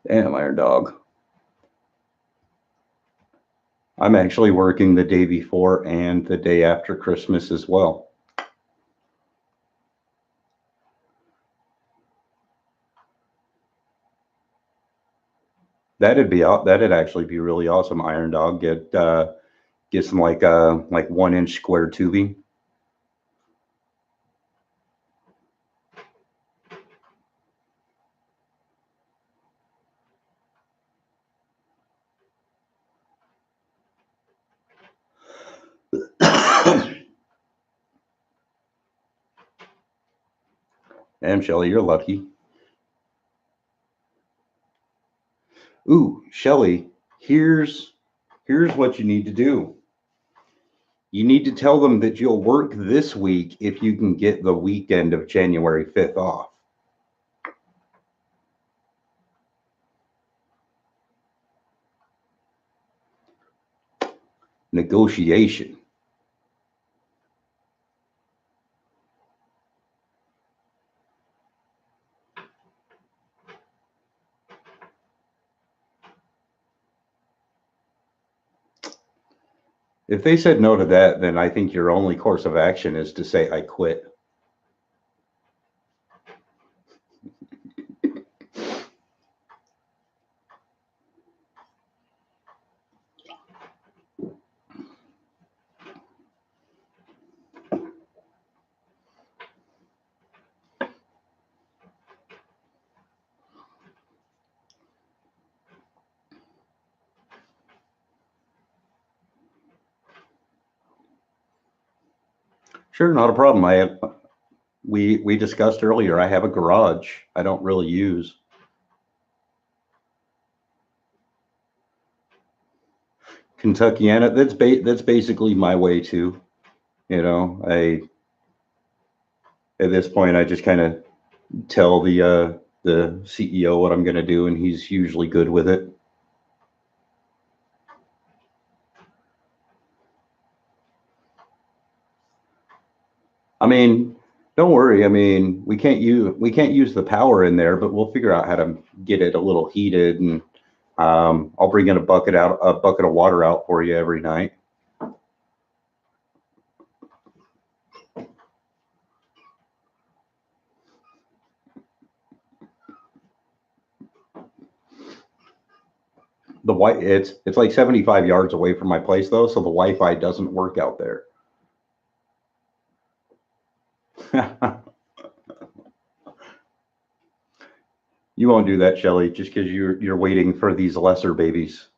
A: Damn, Iron Dog. I'm actually working the day before and the day after Christmas as well. That'd actually be really awesome, Iron Dog. Get some like 1 inch square tubing. And Shelly, you're lucky. Ooh, Shelly, here's what you need to do. You need to tell them that you'll work this week if you can get the weekend of January 5th off. Negotiation. If they said no to that, then I think your only course of action is to say, I quit. Sure, not a problem. We discussed earlier, I have a garage I don't really use. Kentuckiana, that's basically my way too. I at this point I just kind of tell the CEO what I'm going to do, and he's usually good with it. I mean, don't worry. I mean, we can't use the power in there, but we'll figure out how to get it a little heated, and I'll bring in a bucket of water out for you every night. The it's like 75 yards away from my place though, so the Wi-Fi doesn't work out there. You won't do that, Shelly, just because you're waiting for these lesser babies.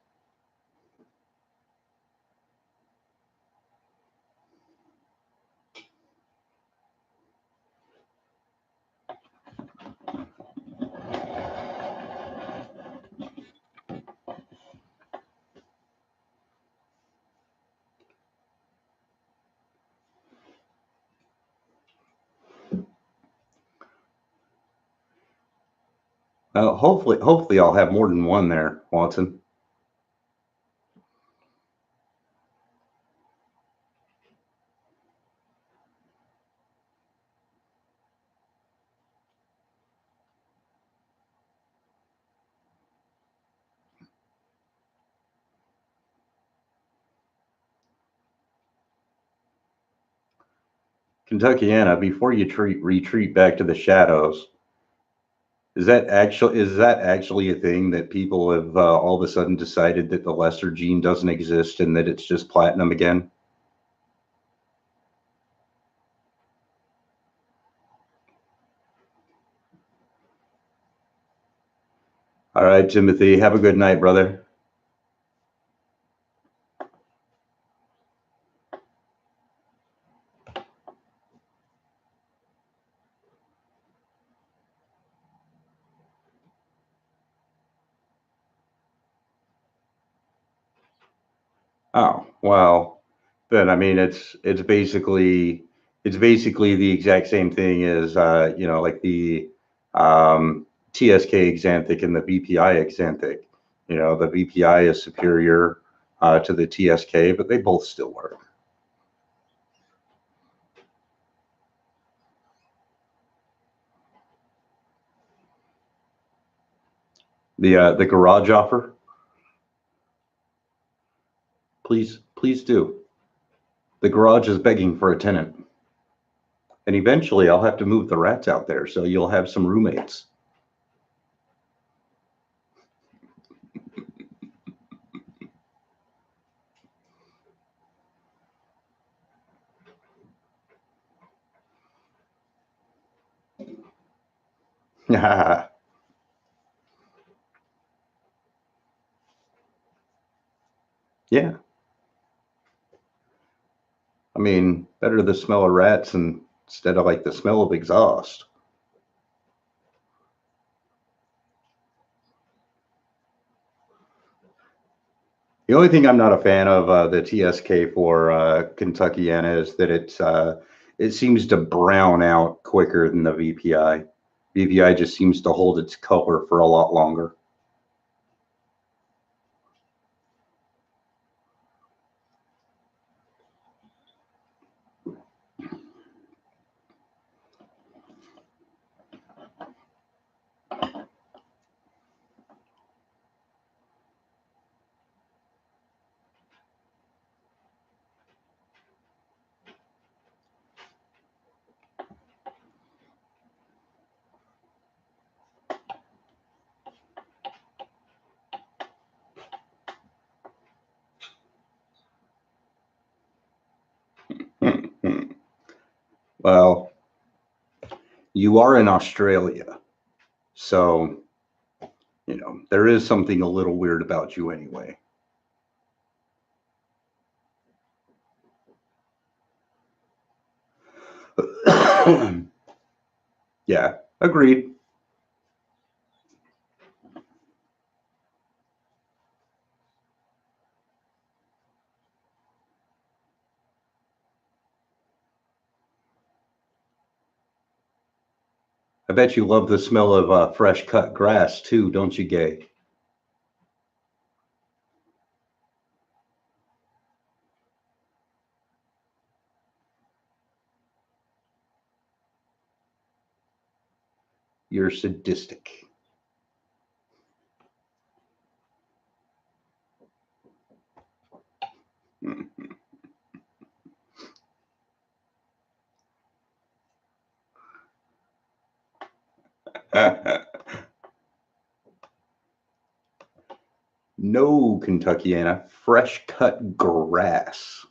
A: Hopefully I'll have more than one there, Watson. Kentuckiana, before you retreat back to the shadows, is that actually a thing that people have all of a sudden decided that the lesser gene doesn't exist and that it's just platinum again? All right, Timothy, have a good night, brother. Oh, well, then I mean it's basically the exact same thing as like the TSK Xanthic and the BPI Xanthic. The BPI is superior to the TSK, but they both still work. The garage offer, please do. The garage is begging for a tenant, and eventually I'll have to move the rats out there, so you'll have some roommates. Yeah, I mean, better the smell of rats instead of like the smell of exhaust. The only thing I'm not a fan of the TSK for Kentuckiana is that it seems to brown out quicker than the VPI. VPI just seems to hold its color for a lot longer. Well, you are in Australia, so there is something a little weird about you anyway. Yeah, agreed. I bet you love the smell of fresh cut grass too, don't you, Gay? You're sadistic. No, Kentuckiana, fresh cut grass.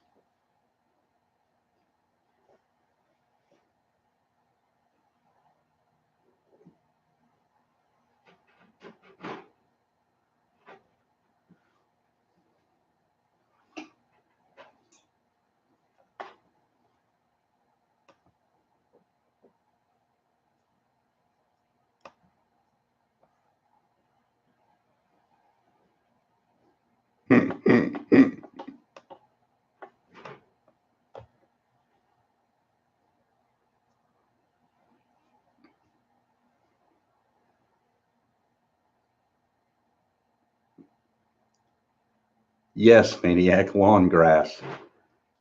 A: Yes, Maniac, lawn grass.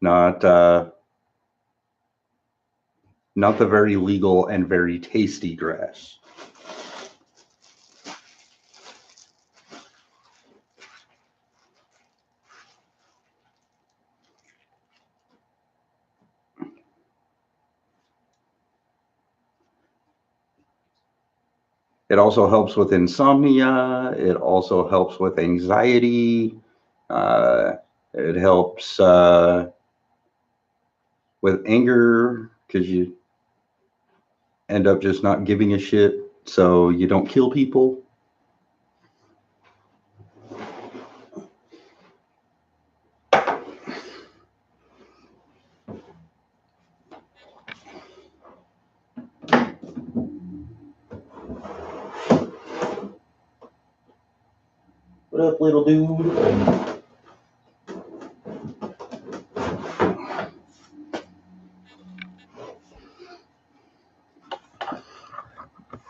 A: Not not the very legal and very tasty grass. It also helps with insomnia. It also helps with anxiety. Uh, it helps with anger because you end up just not giving a shit, so you don't kill people. What up, little dude?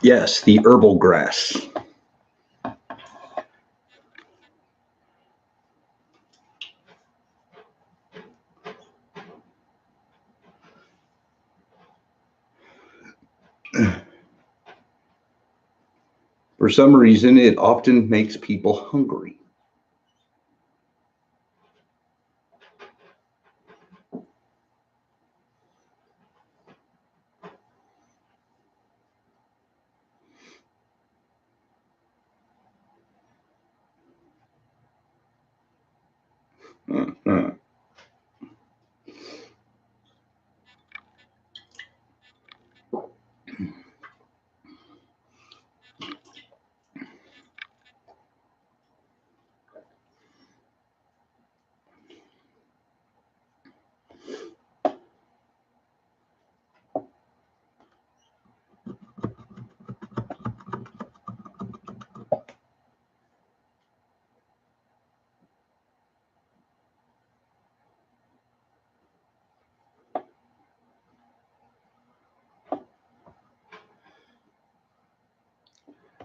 A: Yes, the herbal grass. For some reason, it often makes people hungry.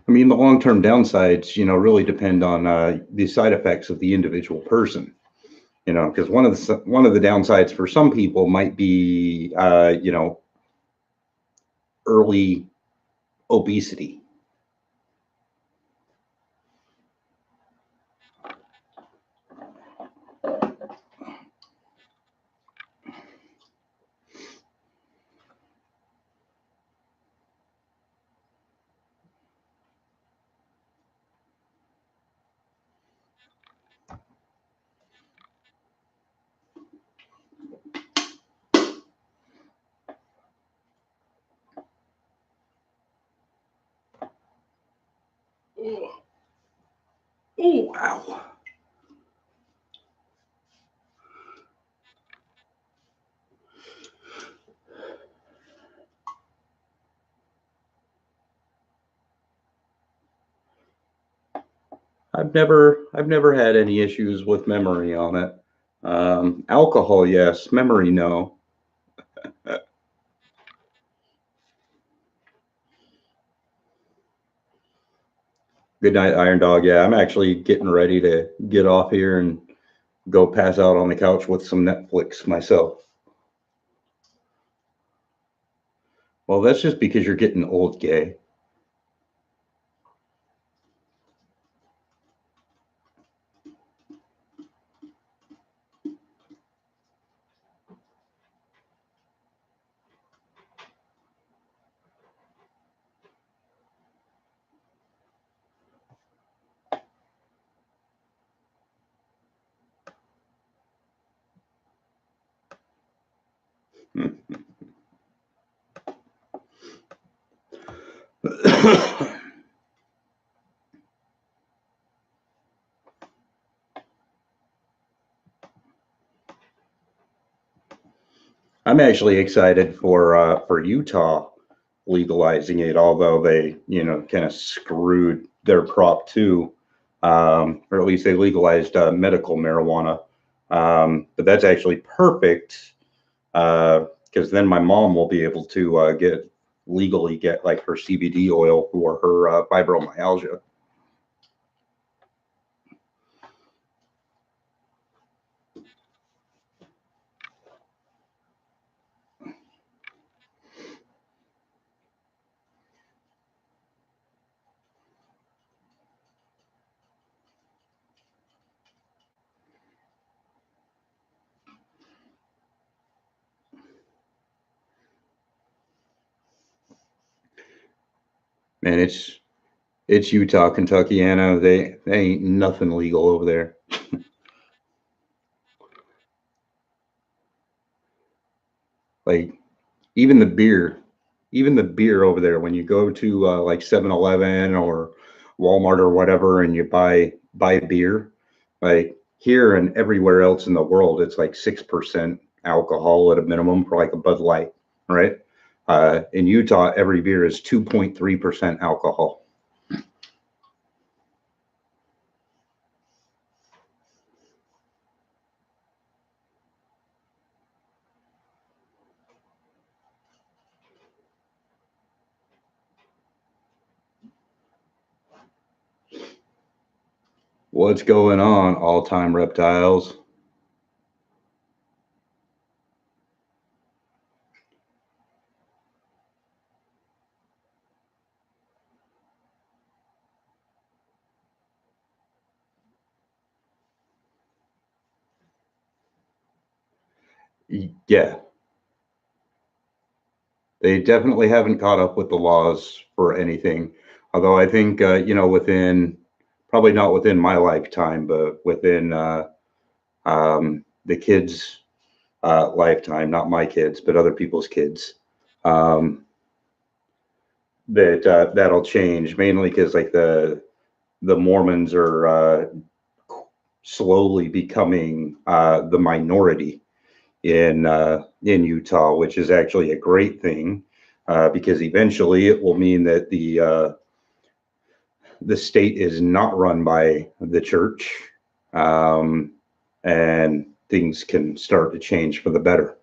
A: I mean, the long-term downsides, really depend on the side effects of the individual person. Because one of the downsides for some people might be, early obesity. Oh, wow. I've never had any issues with memory on it. Alcohol, yes. Memory, no. Good night, Iron Dog. Yeah, I'm actually getting ready to get off here and go pass out on the couch with some Netflix myself. Well, that's just because you're getting old, gay. I'm actually excited for Utah legalizing it, although they, kind of screwed their Prop 2, or at least they legalized medical marijuana. But that's actually perfect because then my mom will be able to legally get like her CBD oil for her fibromyalgia. Man, it's Utah, Kentucky, Anna. They ain't nothing legal over there. Like even the beer, even the beer over there. When you go to like 7-Eleven or Walmart or whatever, and you buy beer, like here and everywhere else in the world, it's like 6% alcohol at a minimum for like a Bud Light, right? In Utah, every beer is 2.3% alcohol. What's going on, all time reptiles? Yeah, they definitely haven't caught up with the laws for anything. Although I think, within probably not within my lifetime, but within the kids' lifetime, not my kids, but other people's kids, um, that'll change mainly because like the Mormons are slowly becoming the minority in Utah, which is actually a great thing because eventually it will mean that the state is not run by the church, um, and things can start to change for the better.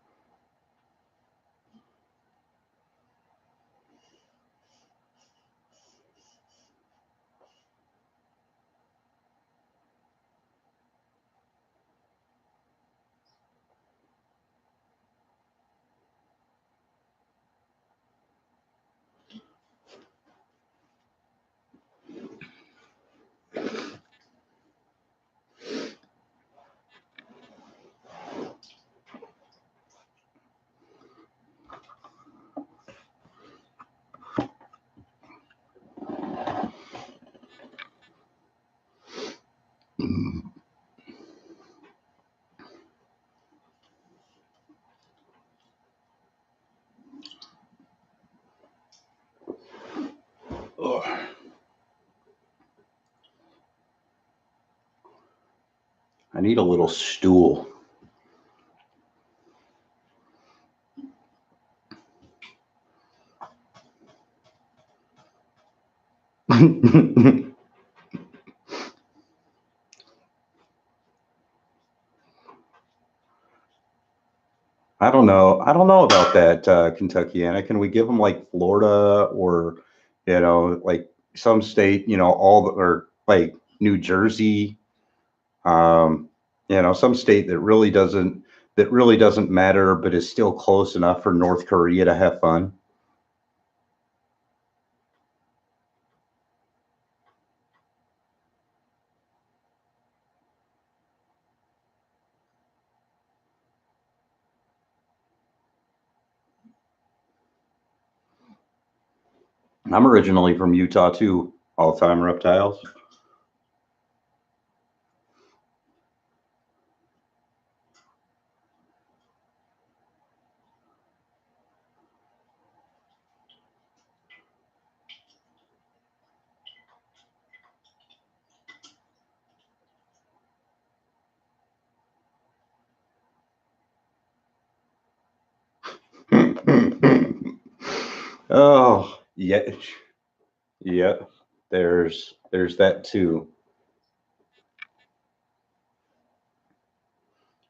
A: Oh, I need a little stool. I don't know. I don't know about that, Kentuckiana. Can we give them like Florida or, like some state, or like New Jersey, some state that really doesn't matter, but is still close enough for North Korea to have fun. I'm originally from Utah too, all time reptiles. Oh, yeah. Yeah. There's that too.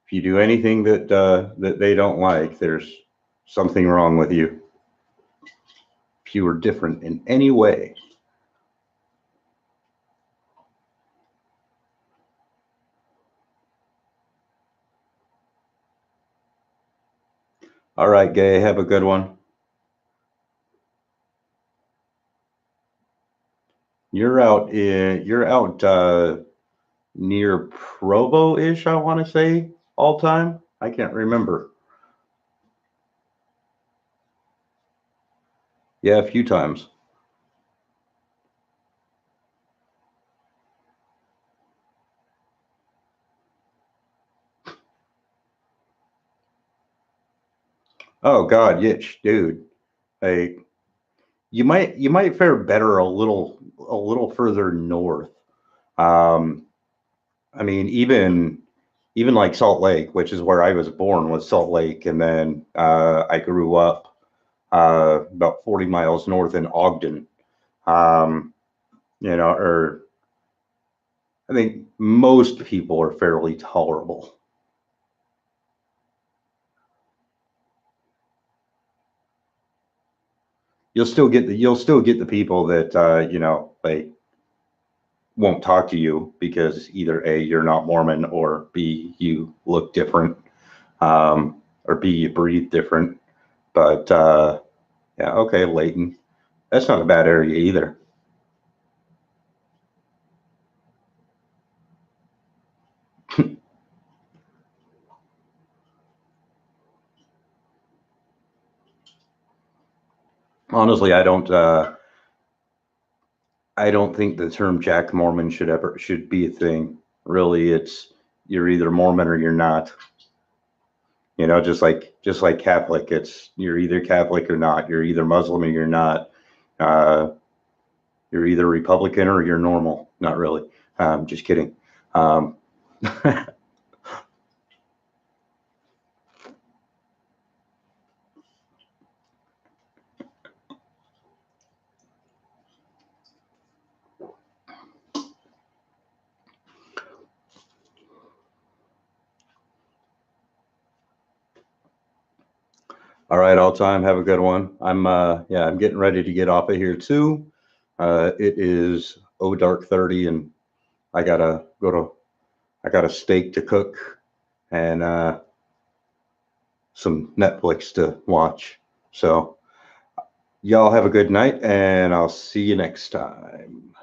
A: If you do anything that they don't like, there's something wrong with you. If you are different in any way. All right, Gay, have a good one. You're out near Provo-ish, I want to say, all time. I can't remember. Yeah, a few times. Oh God, yeah, dude. Like you might fare better a little further north. Um, I mean, even like Salt Lake, which is where I was born, was Salt Lake, and then I grew up about 40 miles north in Ogden. Um, or I think most people are fairly tolerable. You'll still get the people that like won't talk to you because either A, you're not Mormon, or B, you look different, or B, you breathe different. But yeah, okay, Layton. That's not a bad area either. Honestly, I don't think the term Jack Mormon should be a thing. Really, it's you're either Mormon or you're not. Just like Catholic, it's you're either Catholic or not. You're either Muslim or you're not. Uh, you're either Republican or you're normal. Not really. Just kidding. Um, all right, all time. Have a good one. I'm getting ready to get off of here too. It is dark 30, and I gotta go to. I got a steak to cook and some Netflix to watch. So y'all have a good night, and I'll see you next time.